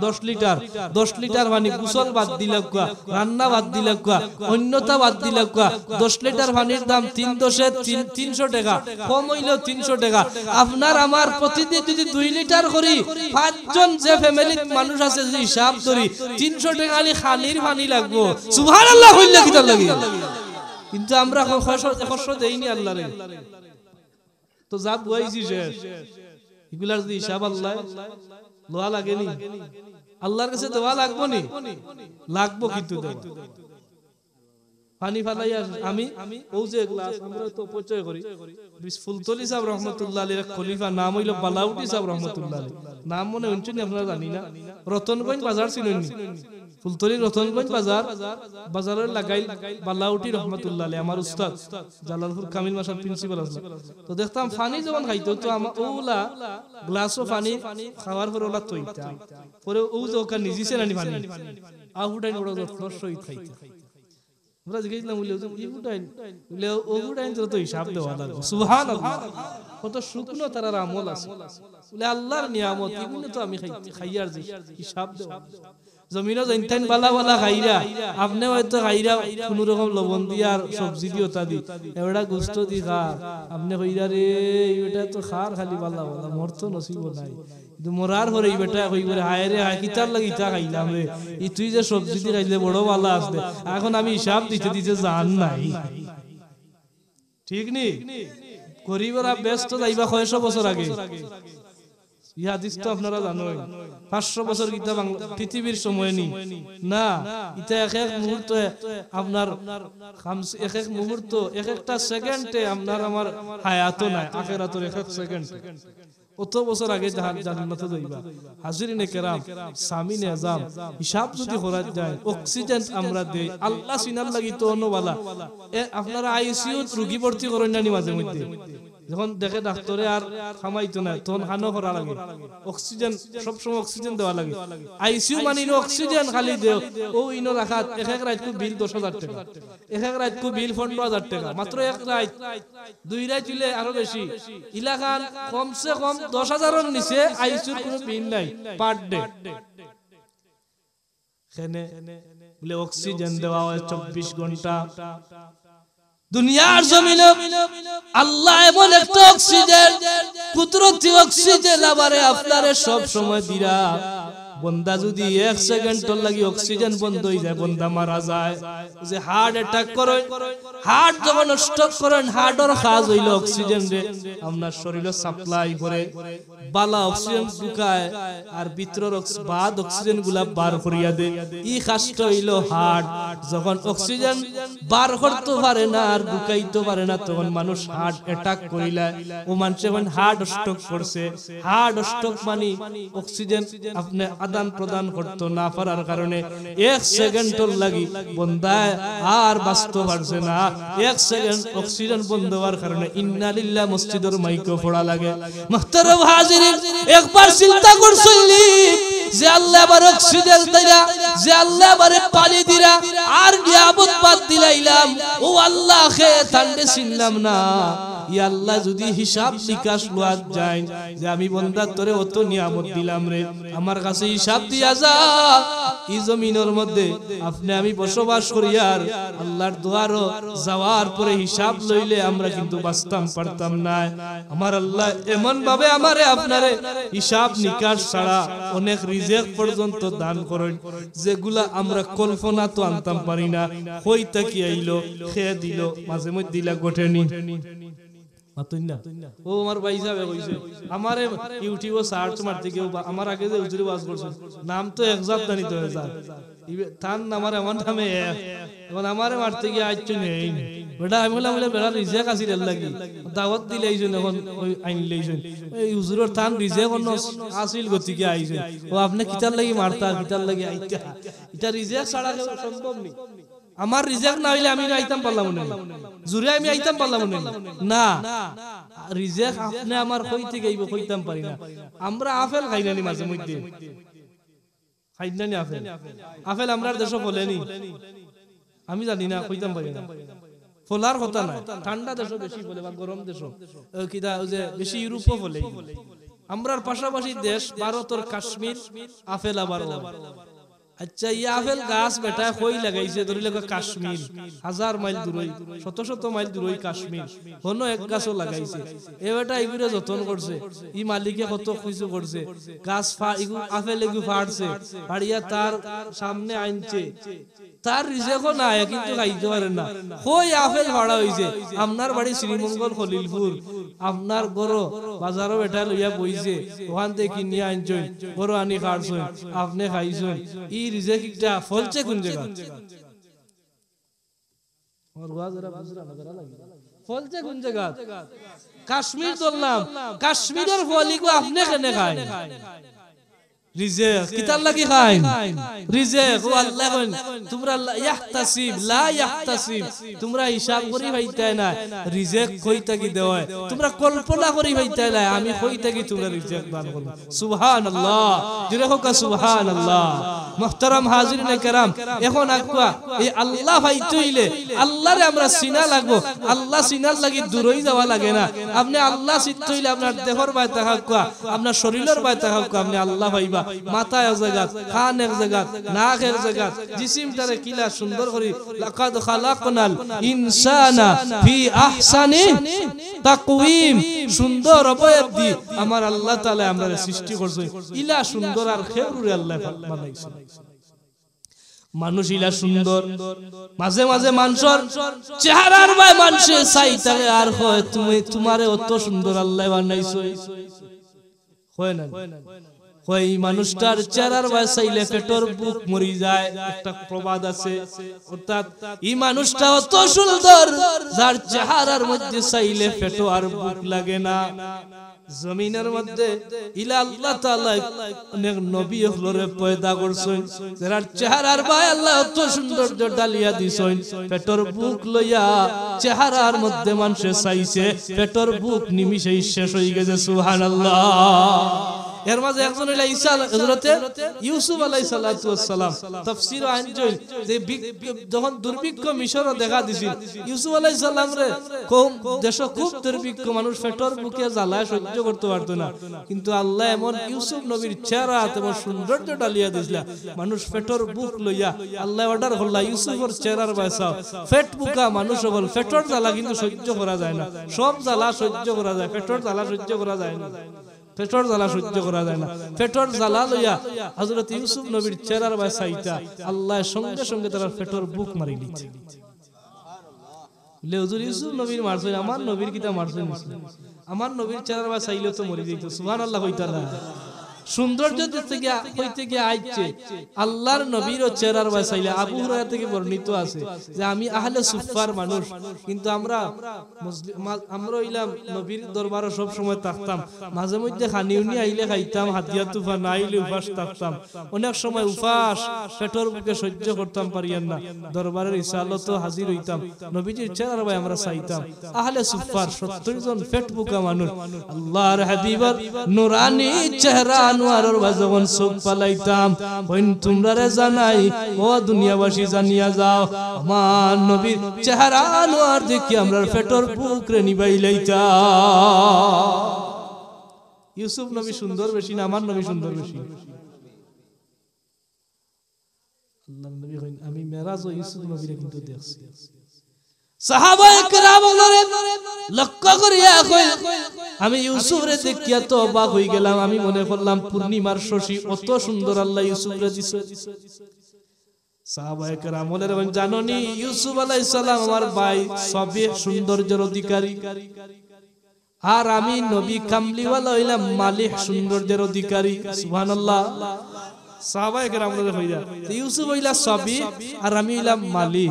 10 লিটার। 10 লিটার পানি গোসল বাদ দিলে কোয়া, রান্না বাদ দিলে কোয়া, অন্যতা বাদ দিলে কোয়া 10 লিটার পানির দাম 300 টাকা, কম হইলেও 300 টাকা। আপনার আমার প্রতিদিন যদি 2 লিটার করি 5 জন যে ফ্যামিলির মানুষ আছে যদি হিসাব করি 300 টাকা খালি খালির পানি লাগবো। সুবহানাল্লাহ হইলে কি তার লাগে? কিন্তু আমরা কষ্ট দেইনি আল্লাহরে, তো যা বুয়াইছি শেষ এগুলার যদি হিসাব আল্লাহ লোয়া লাগেনি আল্লাহর কাছে দেওয়া লাগবো নি লাগবো কিন্তু দেওয়া পানি ফালাইয়া আমি ও যে গ্লাস আমরা তো পরিচয় করি ফুলতলি সাহেব রহমতুল্লাহ আলীর খলিফা নাম হইল বালাউটি সাহেব রহমতুল্লাহ আলী নাম মনে হচ্ছে আপনারা জানি না রতনগঞ্জ বাজার চিনেন ফুলতলি রতনগঞ্জ বাজারের লাগাই বালাউটি রহমতুল্লাহ আলী আমার উস্তাদ জালালপুর কামিল মাসার প্রিন্সিপাল আছে তো দেখতাম পানি যখন খাইতো তো আমার ওলা গ্লাসও পানি খাওয়ার পরে ওলা তৈতা পরে ও যে ওখানে নিজেছে নানি পানি আহুটাই ওরা যত্ন সহিত খাইতে আমরা জিজ্ঞেসলাম তো হিসাব দেওয়া লাগবে সুবহানাল্লাহ কত শুকনো তার আমল আছে আল্লাহর নিয়ামত এগুলো তো আমি খাইয়ার হিসাব দেওয়া জমিনও জানতেন বালা বালা খাইরা আপনি হয়তো খাইরা কোন রকম লবণ দিয়া আর সবজি দিও তা দি এবারে গোস্ত দি খা আপনি কইরা রে এটা তো খার খালি বালা বালা মোর তো নসিব নাই কিন্তু মরার পরে এই বেটা কইবরে হায় রে হায় কিতার লাগি তা খাইলাম রে এই তুই যে সবজি দি খাইলে বড় বালা আসবে এখন আমি হিসাব দিতে দিতে জান নাই ঠিক নি গরিবরা ব্যস্ত যাইবা 600 বছর আগে এই হাদিস তো আপনারা জানেন 500 বছর কিতা বাংলা পৃথিবীর সময় নি না এটা এক এক মুহূর্তে আপনার এক এক মুহূর্ত এক একটা সেকেন্ডে আপনার আমার হায়াত নাই আখিরাতের এক এক সেকেন্ড কত বছর আগে জান্নাতে যাইবা হাজিরিনে কেরাম সামিনে আযাম হিসাব যদি করা যায় অক্সিজেন আমরা দেই আল্লাহ সিনার লাগি তো অন্যবালা আপনারা আইসিইউ রোগী ভর্তি করেন না মাঝে মধ্যে যখন দেখে ডাক্তারে আর খামাইতো না তখন হানো করা লাগে অক্সিজেন সব সময় অক্সিজেন দেওয়া লাগে আইসিইউ মানে অক্সিজেন খালি দেও ও ইনো রাখা এক এক রাত কো বিল 10000 টাকা এক এক রাত কো বিল 15000 টাকা মাত্র এক রাত দুই রাত চলে আরো বেশি ইলাকান কমসে কম 10000 এর নিচে আইসিইউর কোনো বিল নাই পার ডে এখানে বলে অক্সিজেন দেওয়া হয় 24 ঘন্টা দুনিয়ার জমিনে আল্লাহ এমন একটা অক্সিজেন কুদরতি অক্সিজেন আমারে আপনারে সব সময় দিরা বন্দা যদি 1 সেকেন্ড লাগি অক্সিজেন বন্ধ হয়ে যায় বন্দা মারা যায় যে হার্ট অ্যাটাক করে হার্ট যখন স্ট্রোক করেন হার্টের কাজ হইল অক্সিজেন রে আপনার শরীরে সাপ্লাই করে বালা অক্সিজেন ঢুকায় আর ভিতরের বাদ অক্সিজেন গুলা বার করিয়া দেয় এই কাজটা হইল হার্ট যখন অক্সিজেন বার করতে পারে না আর ঢুকাইতে পারে না তখন মানুষ হার্ট অ্যাটাক করিলা ও মানুষ যখন হার্ট স্ট্রোক করছে হার্ট স্ট্রোক মানে অক্সিজেন আপনি আদান প্রদান করতে না পারার কারণে 1 সেকেন্ড লাগি বন্দায় আর বাঁচতে পারছে না 1 সেকেন্ড অক্সিজেন বন্ধ হওয়ার কারণে ইন্না লিল্লাহ মসজিদের মাইকো পড়া লাগে মুহতারাম হাজিরিন একবার চিন্তা করছইলি যে আল্লাহ আবার অক্সিজেন দিলা যে আল্লাহ আবার পানি দিলা আর নিয়ামত বাদ দিলাইলাম ও আল্লাহ খে ঠান্ডে ছিলাম না ই আল্লাহ যদি হিসাব নিকাশ লওয়া যায় যে আমি বান্দার তোরে অত নিয়ামত দিলাম রে আমার কাছে হিসাব দিয়া যা এই জমিনের মধ্যে আপনি আমি বসবাস করি আর আল্লাহর দুয়ারও যাওয়ার পরে হিসাব লইলে আমরা কিন্তু বাঁচতাম পারতাম না আমার আল্লাহ এমন ভাবে আমারে আপনারে হিসাব নিকাশ ছাড়া অনেক রিজিক পর্যন্ত দান করেন যেগুলা আমরা কল্পনা তো আনতাম পারি না কই তাকি আইলো খেয়ে দিল মাঝে মধ্যে দিলা গঠেনি ও আমার ভাই সাহেব কইছে আমারে ইউটিউবে সার্চ মারতে কেউ আমার আগে যে হুজুরি ওয়াজ করছে নাম তো একজাত জানি তো একজাত তার আমার এমন নামে এখন আমারে মারতে গিয়ে আইছো নেই বেটা আমি বললাম বেটা রিজেক আছিল লাগি দাওয়াত দিলে আইছেন এখন ওই আইন লইছেন এই হুজুরের তান রিজেক অন্য আসিল গতিকে আইছেন ও আপনি কিতার লাগি মারতা কিতার লাগি আইতা এটা রিজেক ছাড়া সম্ভব নেই আমার রিজেক না হইলে আমি আইতাম পারলাম না জুরে আমি আইতাম পারলাম না রিজেক আপনি আমার কইতে গাইব কইতাম পারি না আমরা আপেল খাইনানি মাঝে মধ্যে খাইনানি আপেল আপেল আমরার দেশে ফলেনি আমি জানি না কইতাম পারি না ফলার কথা না ঠান্ডা দেশে বেশি ফলে বা গরম দেশে কিটা যে বেশি ইউরোপও ফলে আমরার পাশাপাশি দেশ ভারতের কাশ্মীর আপেল আবার আচ্ছা এই আপেল গাছ বেটা কই লাগাইছে ধরিলে কাশ্মীর 1000 মাইল দূরই শত শত মাইল দূরই কাশ্মীর হনো এক গাছও লাগাইছে এ বেটা এগুলো যত্ন করছে ই মালিকে কত কিছু করছে গাছ আপেল এগু ফাড়ছে ফাড়িয়া তার সামনে আনছে তার রিজেকও নাই কিন্তু খাইতে পারে না কই আপেল ফাড়া হইছে আপনার বাড়ি শ্রীমঙ্গল খলিলপুর আপনার গরো বাজারও বেটা লইয়া বইছে ওখান থেকে কিনিয়ে আনছেন গরো আনি খাড়ছেন আপনি খাইছেন ই রিজেক্টটা ফলছে কোন জায়গা ফলছে কোন জায়গা কাশ্মীর ধরলাম কাশ্মীরের ফলিগো আপনি কেনে খায় রিজেক কিতার লাগি খায় রিজেক ও আল্লাহ কোন তোমরা ইয়াহতাসিব লা ইয়াহতাসিব তোমরা হিসাব করি পাইতাই না রিজেক কই থাকি দেওয়া তোমরা কল্পনা করি পাইতাই না আমি কই থাকি তোমরা রিজেক দান করব সুবহানাল্লাহ জোরে হোক সুবহানাল্লাহ মুহতারাম হাজিরিন کرام এখন আকবা এই আল্লাহ পাইতইলে আল্লাহরে আমরা চিনা লাগবো আল্লাহ চিনার লাগি দূরই যাওয়া লাগে না আপনি আল্লাহ চিনতইলে আপনার দেহর বাই তাকাক্কা আপনার শরীরের বাই তাকাক্কা আপনি আল্লাহ পাইবা মাথা এক জায়গা কান এক জায়গা নাক এক জায়গা জিসিমটারে কিলা সুন্দর করি লাকাদ খালাকনাল ইনসানা ফি আহসানি তাকওয়িম সুন্দর অবয়ব দি আমার আল্লাহ তাআলা আমারে সৃষ্টি করছে ইলা সুন্দর আর খেরুরে আল্লাহ বানাইছে মানুষ ইলা সুন্দর মাঝে মাঝে মানুষের চেহারার বাই মানুষে চাইতারে আর হয় তুমি তোমারে অত সুন্দর আল্লাহ বানাইছো হয় না ওই মানুষটার চেহারার বাই চাইলে পেটর বুক মরি যায় একটা প্রবাদ আছে অর্থাৎ এই মানুষটা অত সুন্দর যার চেহারার মধ্যে চাইলে পেট আর বুক লাগে না জমিনের মধ্যে ইলা আল্লাহ তাআলা অনেক নবী হলরে পয়দা করছেন যার চেহারার বাই আল্লাহ অত সৌন্দর্য ডালিয়া দিছেন পেটর বুক লইয়া চেহারার মধ্যে মানুষে চাইছে পেটর বুক নিমিষেই শেষ হয়ে গেছে সুবহানাল্লাহ এর মাঝে একজন হইলা ঈসা হযরতে ইউসুফ আলাইহিস সালাতু ওয়াস সালাম তাফসীর আনজল যে যখন দুর্ভিক্ষ মিশরে দেখা দিছিল ইউসুফ আলাইহিস সালাম রে কম দেশ খুব দুর্ভিক্ষ মানুষ পেটর বুকে জ্বালা সহ্য করতে পারতো না কিন্তু আল্লাহ এমন ইউসুফ নবীর চেহারা এমন সৌন্দর্য ডালিয়া দিছিল মানুষ পেটর বুক লইয়া আল্লাহ অর্ডার করলা ইউসুফের চেহারার বাসাও পেট বুকা মানুষ হল পেটর জ্বালা কিন্তু সহ্য করা যায় না সব জ্বালা সহ্য করা যায় পেটর জ্বালা সহ্য করা যায় না পেটর জ্বালা সহ্য করা যায় না পেটর জ্বালা লইয়া হযরত ইউসুফ নবীর চেহারার বাসাইতা আল্লাহ সঙ্গে সঙ্গে তার পেটর বুক মারি দিয়েছে লে হুজুর ইউসুফ নবীর মারছেন আমার নবীর কিতা মারছেন আমার নবীর চেহারার বাসাইলে তো মরে যেত সুবহানাল্লাহ কইতালা সৌন্দর্য থেকে হইতে গিয়ে আইছে আল্লাহর নবীর চেহারার বাসাইলে আবু হুরায়রা থেকে বর্ণিত আছে যে আমি আহলে সুফার মানুষ কিন্তু আমরা হইলাম নবীর দরবারে সব সময় থাকতাম মাঝে মধ্যে খানিউনি আইলে খাইতাম হাতিয়া তুফা না আইলে উপাস থাকতাম অনেক সময় উপাস পেটর বুকে সহ্য করতাম পারিয়ান না দরবারের ইসালতো হাজির হইতাম নবীজির চেহারার বাই আমরা চাইতাম আহলে সুফার 70 জন পেট বুকা মানুষ আল্লাহর হাবিবের নূরানি চেহারা আনোয়ারের বাজবন সব পালাইতাম বইন তোমরারে জানাই ও দুনিয়াবাসী জানিয়া যাও আমার নবীর চেহারা আনোয়ার দেখি আমরা পেটর বুক রে নিবাই লইতা ইউসুফ নবী সুন্দর বেশি না আমার নবী সুন্দর বেশি আল্লাহর নবী কইন আমি মেরাজ ও ইউসুফ নবীরে কিন্তু দেখছি সাহাবায়ে কেরাম লক্ষ্য করিয়া কই আমি ইউসুফরে দেখিয়া তো অবাক হই গেলাম আমি মনে করলাম পূর্ণিমার শশী অত সুন্দর আল্লাহ ইউসুফরে দিছে সাহাবায়ে কেরাম বলেন জানোনি ইউসুফ আলাইহিস সালাম আমার ভাই সবে সৌন্দর্যের অধিকারী আর আমি নবী কামলিওয়ালা হইলাম মালিক সৌন্দর্যের অধিকারী সুবহানাল্লাহ সাহাবায়ে কেরাম হইলা ইউসুফ হইলা সবি আর আমি হইলাম মালি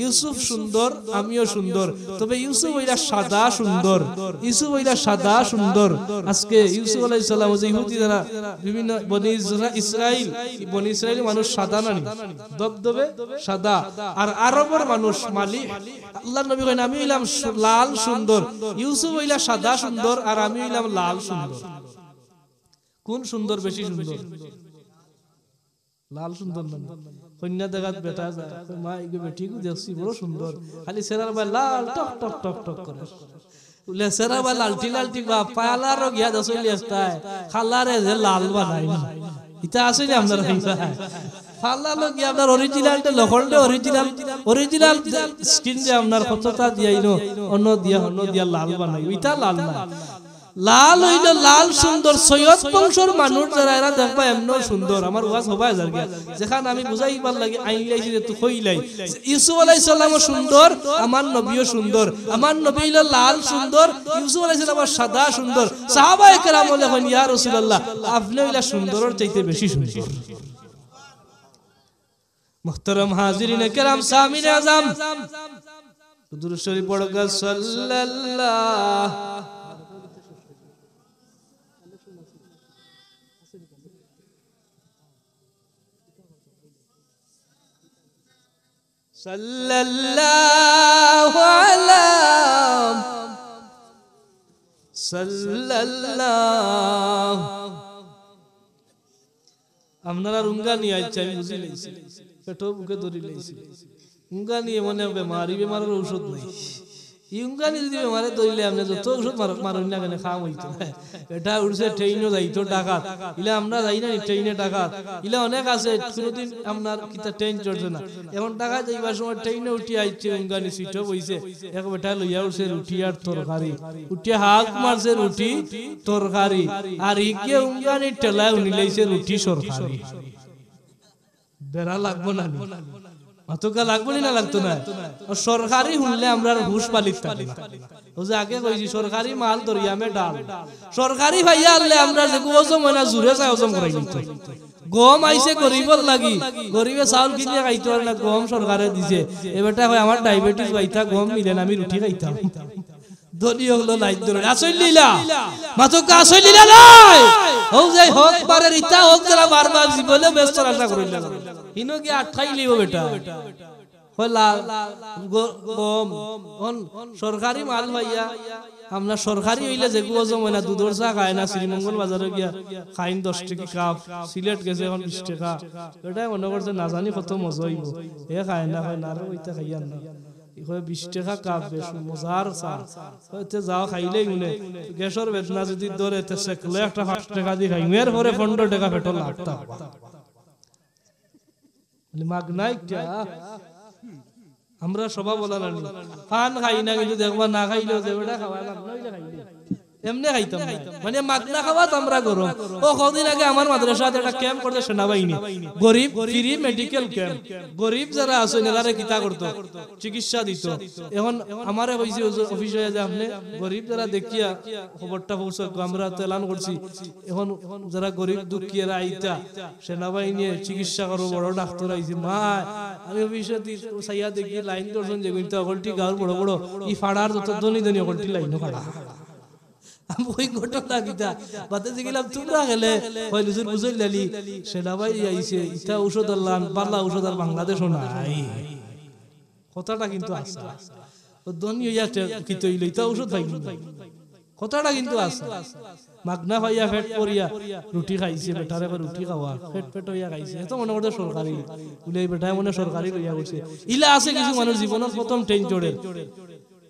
ইউসুফ সুন্দর আমিও সুন্দর তবে ইউসুফ হইলা সাদা সুন্দর ইউসুফ হইলা সাদা সুন্দর আজকে ইউসুফ আলাইহিস সালাম যে ইহুদি যারা বিভিন্ন বনি ইসরাইল মানুষ সাদা না দবদবে সাদা আর আরবের মানুষ মালি আল্লাহর নবী কইন আমি হইলাম লাল সুন্দর ইউসুফ হইলা সাদা সুন্দর আর আমি হইলাম লাল সুন্দর কোন সুন্দর বেশি সুন্দর লাল সুন্দর না কন্যা দেখাত বেটা যায় মা এই বেটিকে দেখছি বড় সুন্দর খালি সেরার ভাই লাল টক টক টক টক করে বলে সেরা ভাই লালটি লালটি বা পালার গিয়া দসলি আসতায় খালারে যে লাল বানাই না এটা আছে না আপনারা খাইছা ফালালো গিয়া আপনার অরিজিনালটা লখলতে অরিজিনাল স্কিন যে আপনার কতটা দিয়াইনো অন্য দিয়া লাল বানাই এটা লাল না লাল হইল লাল সুন্দর সৈয়দ বংশর মানুষ যারা এরা দেখবা এমন সুন্দর আমার ওয়াজ হবাই যার গিয়া যেখানে আমি বুঝাইবার লাগি আইলাইছি যে তুই কইলাই ইউসুফ আলাইহিস সালামও সুন্দর আমার নবীও সুন্দর আমার নবী হইল লাল সুন্দর ইউসুফ আলাইহিস সালাম সাদা সুন্দর সাহাবায়ে কেরাম বলে ইয়া রাসূলুল্লাহ আপনি হইলা সুন্দরের চাইতে বেশি সুন্দর মুহতারাম হাজিরিন কেরাম সামিনে আযম দুরূদ শরীফ পড়া সাল্লাল্লাহু সাল্লাল্লাহু আলা সাল্লাল্লাহু আপনারা রুঙ্গা নিয়ে আইছে আমি বুঝি লইছি পেটো বুকে ধরি লইছি রুঙ্গা নিয়ে মনে বেমারের ঔষধ নাই ইউঙ্গানি যদি বেমারে ধরলে আপনি যত ঔষধ মারুন না কেন খাওয়া হইতো এটা উঠছে ট্রেনও যাইতো ডাকাত ইলা আমরা যাই না ট্রেনে ডাকাত ইলা অনেক আছে কোনোদিন আপনার কিতা ট্রেন চড়ছে না এমন ডাকাত যাইবার সময় ট্রেনে উঠি আইছে ইউঙ্গানি সিটও বইছে এক বেটা লইয়া উঠছে রুটি আর তরকারি উঠিয়ে হাত মারছে রুটি তরকারি আর ইকে ইউঙ্গানি টেলায় উনি লাইছে রুটি সরকারি বেড়া লাগবো না অতকা লাগবো না লাগতো না সরকারি শুনলে আমরা হুশ পালিত থাকি ও যে আগে কইছি সরকারি মাল দরিয়ামে ডাল সরকারি ভাইয়া আনলে আমরা যে ওজম হয় না জুরে চাই ওজম করাই নিত গম আইছে গরিবর লাগি গরিবে চাউল কিনে খাইতো না গম সরকারে দিছে এবারটা হয় আমার ডায়াবেটিস বাইতা গম মিলে না আমি রুটি খাইতাম ধনী হলো লাইট ধরে আসল লীলা মাতকা আসল লীলা নাই ও যাই হোক বারের ইতা হোক যারা বারবার জীবনে ব্যস্ত আশা করিল ইনো কি আটকাই লিব বেটা হলা গম সরকারি মাল ভাইয়া আমরা সরকারি হইলে যেগুলো জমায় না দুধর চা খায় না শ্রীমঙ্গল বাজারে গিয়া খাইন 10 টাকা কাপ সিলেট গেছে এখন 20 টাকা এটাই মনে করছে না জানি কত মজা হইব এ খায় না হয় না আর ওইটা খাইয়া না 20 টাকা কাপ বেশ মজার চা হইতে যাও খাইলেই মনে গ্যাসের বেদনা যদি ধরে তে সেকলে একটা 5 টাকা দিয়ে খাই এর পরে 15 টাকা পেট্রোল লাগতা মাগনাই আমরা সবাই বলা না পান খাই না কিন্তু দেখবা না খাইলেও যেটা খাওয়া লাগলো খাইলে এমনি খাইতাম মানে মাগনা খাওয়া আমরা গরম ও কদিন আগে আমার মাদ্রাসাতে একটা ক্যাম্প করতে সেনাবাহিনী গরিব ফ্রি মেডিকেল ক্যাম্প গরিব যারা আছে এনারে কিতা করতো চিকিৎসা দিত এখন আমারে কইছে অফিসে যে আপনি গরিব যারা দেখিয়া খবরটা পৌঁছে আমরা তো এলান করছি এখন যারা গরিব দুঃখীরা আইতা সেনাবাহিনী চিকিৎসা করো বড় ডাক্তার আইছে মা আমি অফিসে সাইয়া দেখি লাইন দর্শন যে কিন্তু অগলটি গাঁর বড় বড় ই ফাড়ার যত ধনী ধনী অগলটি লাইনও ফাড়া ওই ঘটনা কিতা বাতে গেলাম তোমরা গেলে কই হুজুর বুঝাই লালি সেনাবাহিনী আইছে ইটা ঔষধ আনলাম বাংলা ঔষধ আর বাংলাদেশও নাই কথাটা কিন্তু আছে ও ধনী হইয়া কি তৈল ইটা ঔষধ পাই কথাটা কিন্তু আছে মাগনা ভাইয়া পেট পরিয়া রুটি খাইছে বেটারে রুটি খাওয়া পেট হইয়া খাইছে এত মনে করতে সরকারি বলে বেটায় মনে সরকারি লইয়া করছে ইলা আছে কিছু মানুষ জীবনের প্রথম ট্রেন চড়ে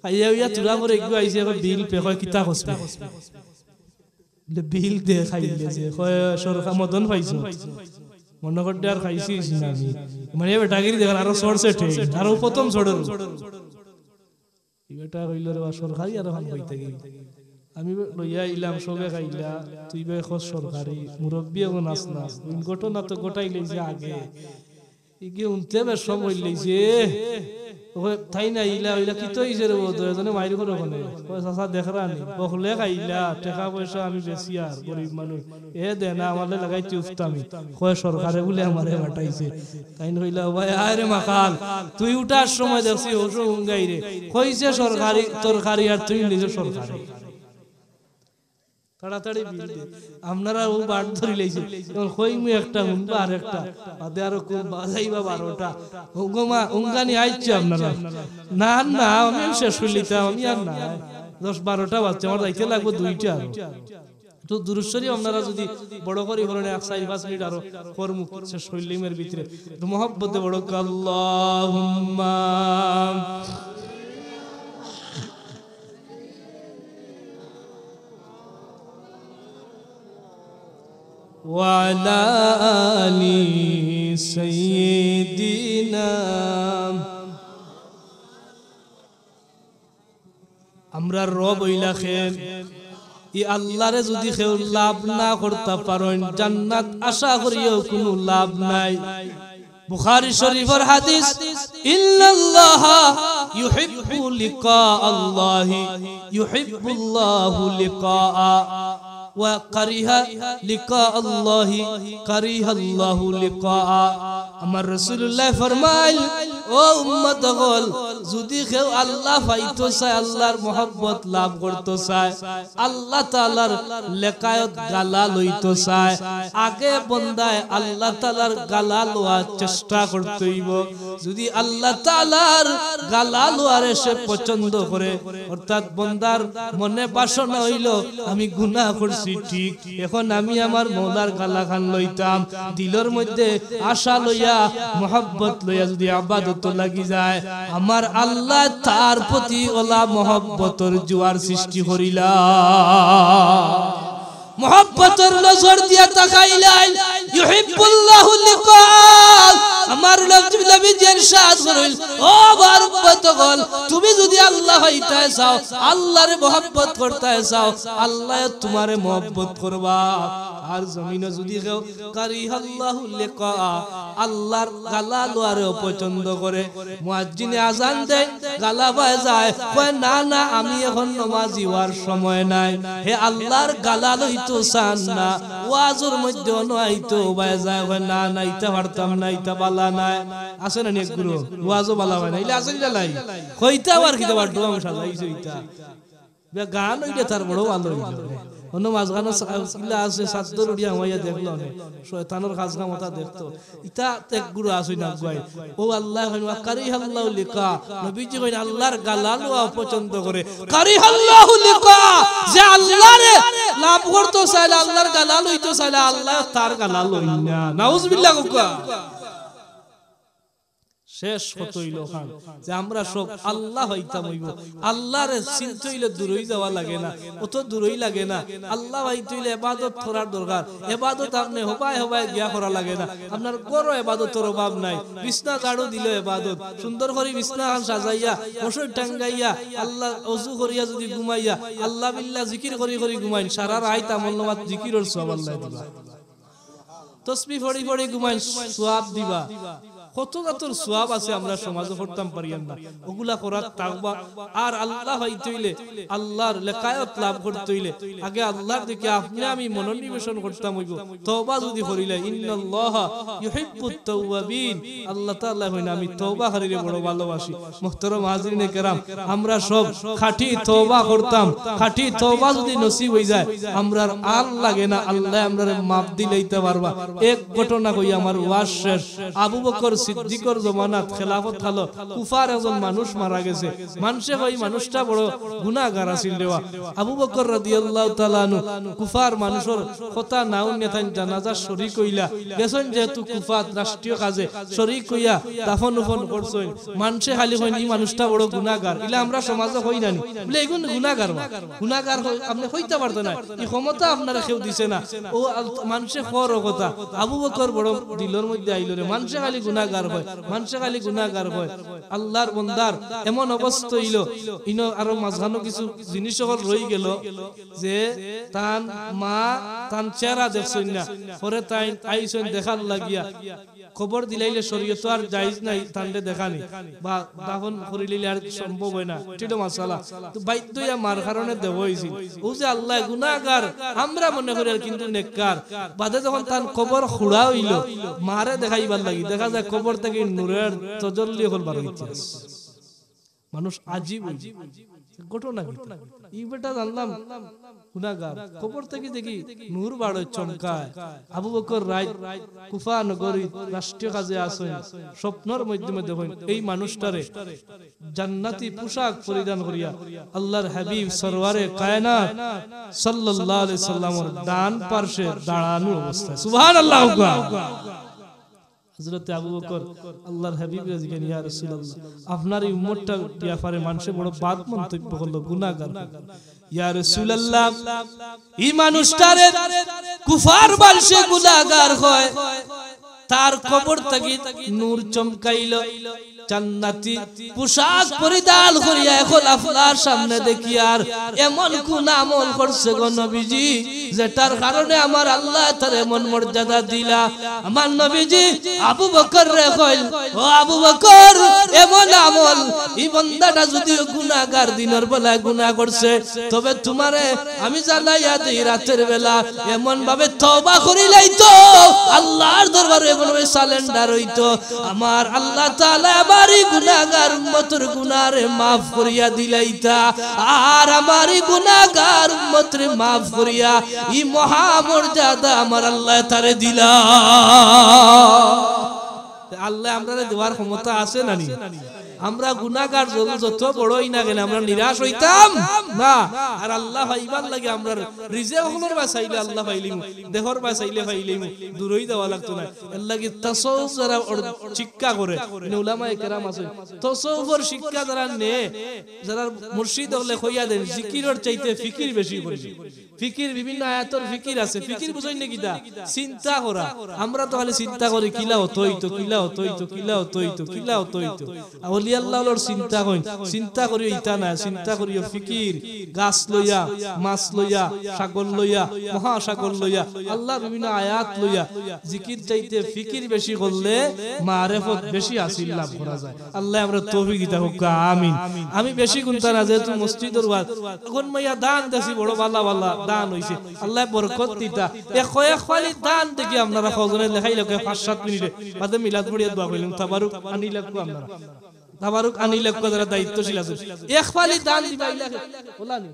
আইয়া ইয়া তুরা করে একটু আইছে বিল পে হয় কিতা কসবে বিল দে খাইলে যে হয় সরকার মদন পাইছো মনে করতে আর খাইছি না আমি মানে বেটাগিরি দেখার আরো সরছে ট্রেন আরো প্রথম চড়ে বেটা কইল রে সরকারি আর হাল কইতে গেল আমি লইয়া ইলাম সবে খাইলা তুই বে খস সরকারি মুরব্বি এখন আস না ঘটনা তো গোটাই লইছে আগে ইগে উনতে বে সময় লইছে ওই তাই না ইলা ইলা কি তো ইজে রে দুজনে মাইর করে কোনে কই চাচা দেখরা নি বখলে খাইলা টাকা পয়সা আমি বেশি আর গরিব মানুষ এ দে না আমারে লাগাইতে উফতামি কই সরকারে বলে আমারে বাটাইছে তাই নইলা ভাই আরে মাকাল তুই উঠার সময় দেখছি ওসো উঙ্গাই রে কইছে সরকারি তরকারি আর তুই নিজে সরকারি তাড়াতাড়ি বিল দে আপনারা ও বাট ধরি লাইছে তখন কই মু একটা হুনবা আর একটা বাদে আর কোন বাজাইবা 12টা ওগমা উঙ্গানি আইছে আপনারা না না আমি শেষ হইলিতা আমি আর না 10-12টা বাজছে আমার যাইতে লাগবে 2টা আর তো দুরূদ শরীফ আপনারা যদি বড় করে হরনে 4-5 মিনিট আর করমু শেষ হইলিমের ভিতরে তো মহব্বতে বড় আল্লাহুম্মা وعلى آل سيدنا আমরা রব হইলা খেম ই আল্লাহরে যদি কেউ লাভ না করতে পারেন জান্নাত আশা করিও কোনো লাভ নাই। বুখারী শরীফের হাদিস, ইন্নাল্লাহা ইউহিব্বু লিকা আল্লাহি ইউহিব্বুল্লাহু লিকা ওয়া কারিহা লিকা আল্লাহি কারিহাল্লাহু লিকা। আমার রাসূলুল্লাহ ফরমাইল, ও উম্মতগণ, যদি কেউ আল্লাহ পাইতো চায়, আল্লাহর মহব্বত লাভ করতে চায়, আল্লাহ তাআলার লেকায়ত গালা লইতো চায়, আগে বন্দায় আল্লাহ তাআলার গালা লওয়ার চেষ্টা করতে হইব। যদি আল্লাহ তাআলার গালা লওয়ার সে পছন্দ করে, অর্থাৎ বন্দার মনে বাসনা হইল আমি গুনাহ করছি ঠিক, এখন আমি আমার মওলার গালা খান লইতাম, দিলের মধ্যে আশা লইয়া মহব্বত লইয়া যদি ইবাদত লাগি যায়, আমার আল্লাহ তার প্রতি ওলা মহব্বতের জোয়ার সৃষ্টি করিলা, মহব্বতের নজর দিয়া তাকাইলেন। ইউহিব্বুল্লাহু লিকা, আমার নবী ইরশাদ করেন, ও বারকতগণ, তুমি যদি আল্লাহ হইতে চাও, আল্লাহরে মহব্বত করতে চাও, আল্লাহ তোমারে মহব্বত করবা। আর জমিনে যদি কেউ কারিহাল্লাহু লিকা, আল্লাহর গালা লোয়ারে পছন্দ করে, মুয়াজ্জিনে আযান দেয়, গালা বায় যায়, কয় না না আমি এখন নামাজি হওয়ার সময় নাই, হে আল্লাহর গালা লইতো চান না, ওয়াজের মধ্যে নয়তো বায় যায়, কয় না না ইতা পারতাম না, ইতা বালা নাই। আছে না নেক গুরু ওয়াজও বালা হয় না, ইলা আছে লাই কইতা আর কিতা বার ডোম সাজাইছো, ইতা গান হইলে তার বড় ভালো হইল। অন্য মাঝখানে ইলা আছে সাদ্দর উড়িয়া হইয়া দেখলো না, শয়তানের খাজনা মতা দেখতো, ইতা এক গুরু আসই না গায়, ও আল্লাহ কইনা কারিহাল্লাহু লিকা, নবীজি কইনা আল্লাহর গালা লওয়া পছন্দ করে, কারিহাল্লাহু লিকা, যে আল্লাহরে লাভ করতে চাইলে, আল্লাহর গালা লইতে চাইলে, আল্লাহ তার গালা লই না। নাউজুবিল্লাহ। কুকা শেষ কত হইল খান যে আমরা সব আল্লাহ হইতাম হইব, আল্লাহরে চিনতে হইলে দূরই যাওয়া লাগে না, অত দূরই লাগে না। আল্লাহ হইতে হইলে ইবাদত করার দরকার, ইবাদত আপনি হবাই হবাই গিয়া করা লাগে না, আপনার বড় ইবাদতের অভাব নাই। বিছনা ঝাড়ু দিল ইবাদত, সুন্দর করে বিছনা সাজাইয়া মশার টাঙ্গাইয়া আল্লাহ ওযু করিয়া যদি ঘুমাইয়া আল্লাহ বিল্লাহ জিকির করি করি ঘুমাইন, সারা রাত আমল নামাত জিকিরের সওয়াব আল্লাহ দিবা, তাসবিহ পড়ি পড়ি ঘুমাইন সওয়াব দিবা। কত জাতর সওয়াব আছে আমরা সমাজে পড়তাম পারিয়াম না, ওগুলা করার তাকওয়া। আর আল্লাহ হইতে হইলে, আল্লাহর লেকায়ত লাভ করতে হইলে আগে আল্লাহর দিকে আপনি আমি মনোনিবেশন করতাম হইব। তওবা যদি করিলে, ইন্নাল্লাহা ইউহিব্বুত তাওয়াবিন, আল্লাহ তাআলা হইনা আমি তওবাকারীরে বড় ভালোবাসি। মুহতারাম হাজিরিনে কেরাম, আমরা সব খাঁটি তওবা করতাম, খাঁটি তওবা যদি নসিব হই যায়, আমরার আর লাগে না, আল্লাহ আমরারে মাফ দিলেইতে পারবা। এক ঘটনা কই আমার ওয়াজ শেষ। আবু বকর সিদ্দিকর জমানাত খেলাফত হলো, কুফার একজন মানুষ মারা গেছে, মানুষে ওই মানুষটা বড় গুনাহগার আছিল দেওয়া। আবু বকর রাদিয়াল্লাহু তাআলা আনহু কুফার মানুষের কথা নাও নেতান জানাজা শরীক হইলা গেছেন, যেহেতু কুফাত রাষ্ট্রীয় কাজে শরীক হইয়া দাফন উফন করছেন, মানুষে খালি কইন এই মানুষটা বড় গুনাহগার, ইলা আমরা সমাজে হই নানি বলে এগুন গুনাহগার, গুনাহগার আপনি হইতে পারতেন না, এই ক্ষমতা আপনারা কেউ দিছে না, ও মানুষে খর কথা। আবু বকর বড় দিলের মধ্যে আইলো রে, মানুষে খালি গুনাহগার হয়, মানুষে খালি গুনাহগার হয়। আল্লাহর বান্দার এমন অবস্থা হইল, ইনো আরো মাঝখানে কিছু জিনিস সকল রই গেল, যে তান মা তান চেহারা দেখছেন না, পরে তাই আইছেন দেখার লাগিয়া, খবর দিলাইলে শরীয়ত আর জায়েজ নাই তান্ডে দেখানি বা দাফন করিলে আর সম্ভব হয় না, এটা মাসালা। তো বাধ্য হইয়া মার কারণে দেব হইছিল। ও যে আল্লাহ গুনাহগার আমরা মনে করি, আর কিন্তু নেককার। বাদে যখন তার কবর খুঁড়া হইল, মারে দেখাইবার লাগি, দেখা যায় কবর থেকে নূরের তজল্লি হল বার হইছে। মানুষ আজীব ঘটনা, এই বেটা জানলাম গুনাহগার, কবর থেকে দেখি নূর বাড়ে চমকায়। আবু বকর রাত কুফা নগরী রাষ্ট্রীয় কাজে আছেন, স্বপ্নের মাধ্যমে দেখেন এই মানুষটারে জান্নাতি পোশাক পরিধান করিয়া আল্লাহর হাবিব সরওয়ারে কায়নাত সাল্লাল্লাহু আলাইহি সাল্লামের ডান পার্শ্বে দাঁড়ানো অবস্থায়, সুবহানাল্লাহ। হযরত আবু বকর আল্লাহর হাবিব রাজিকেন, ইয়া রাসূলুল্লাহ আপনার এই উম্মতটা ব্যাপারে মানুষে বড় বাদ মন্তব্য করলো, গুনাহগার। ইয়া রাসূলুল্লাহ এই মানুষটারে কুফার বলছে গুনাহগার হয়, তার কবর থেকে নূর চমকাইলো, জান্নাতি পোশাক পরিধান করিয়া এখন আপনার সামনে দেখি আর এমন কোন আমল করছে গো নবীজি যেটার কারণে আমার আল্লাহ তার এমন মর্যাদা দিলা। আমার নবীজি আবু বকর রে কইল, ও আবু বকর, এমন আমল এই বান্দাটা যদি গুনাহগার দিনের বেলা গুনাহ করছে, তবে তোমারে আমি জানাইয়া দেই রাতের বেলা এমন ভাবে তওবা করিলাইতো, আল্লাহর দরবারে এমন ভাবে সারেন্ডার হইতো, আমার আল্লাহ তাআলা আমারই গুনাহগার উম্মতের গুনাহরে maaf করিয়া দিলাইতা, আর আমারই গুনাহগার উম্মতরে maaf করিয়া এই মহা মর্যাদা আমার আল্লাহ তারে দিলা। আল্লাহ আমরারে দেওয়ার ক্ষমতা আছে না নি? আমরা গুনাহগার যত বড়ই না কেন আমরা নিরাশ হইতাম না। আর আল্লাহ পাইবার লাগে আমরা রিজেক হলর বাঁচাইলে আল্লাহ পাইলিম, দেহর বাঁচাইলে পাইলিম, দূরই দেওয়া লাগতো না। এর লাগি তাসাউফ যারা শিক্ষা করে, উলামায়ে কেরাম আছে, তাসাউফের শিক্ষা যারা নে, যারা মুর্শিদ হলে কইয়া দেন জিকিরের চাইতে ফিকির বেশি করে। ফিকির বিভিন্ন আয়াতের ফিকির আছে, ফিকির বুঝাই না কিটা? চিন্তা করা। আমরা তো খালি চিন্তা করি কিলা হতো হইতো, কিলা হতো হইতো, কিলা হতো হইতো, কিলা হতো হইতো। আউলিয়া আল্লাহর চিন্তা কই, চিন্তা করি ইতা না, চিন্তা করি ফিকির, গাছ লইয়া, মাছ লইয়া, সাগর লইয়া, মহাসাগর লইয়া, আল্লাহ বিভিন্ন আয়াত লইয়া। জিকির চাইতে ফিকির বেশি করলে মারিফত বেশি হাসিল লাভ করা যায়। আল্লাহ আমরা তৌফিক দিতা হোক, আমিন। আমি বেশি গুনতা না, যেহেতু মসজিদের ওয়াজ এখন মাইয়া দান দেছি, বড় বালা বালা দান হইছে, আল্লাহ বরকত দিতা। কয়েক খালি দান দেখি আপনারা কজনে লেখাই লোকে 5-7 মিনিটে বাদে মিলাদ পড়িয়া দোয়া কইলেন, তাবারুক আনি লাগবো, আপনারা তাবারুক আনি লাগবো, যারা দায়িত্বশীল আছে এক খালি দান দিবাইলা বলানি।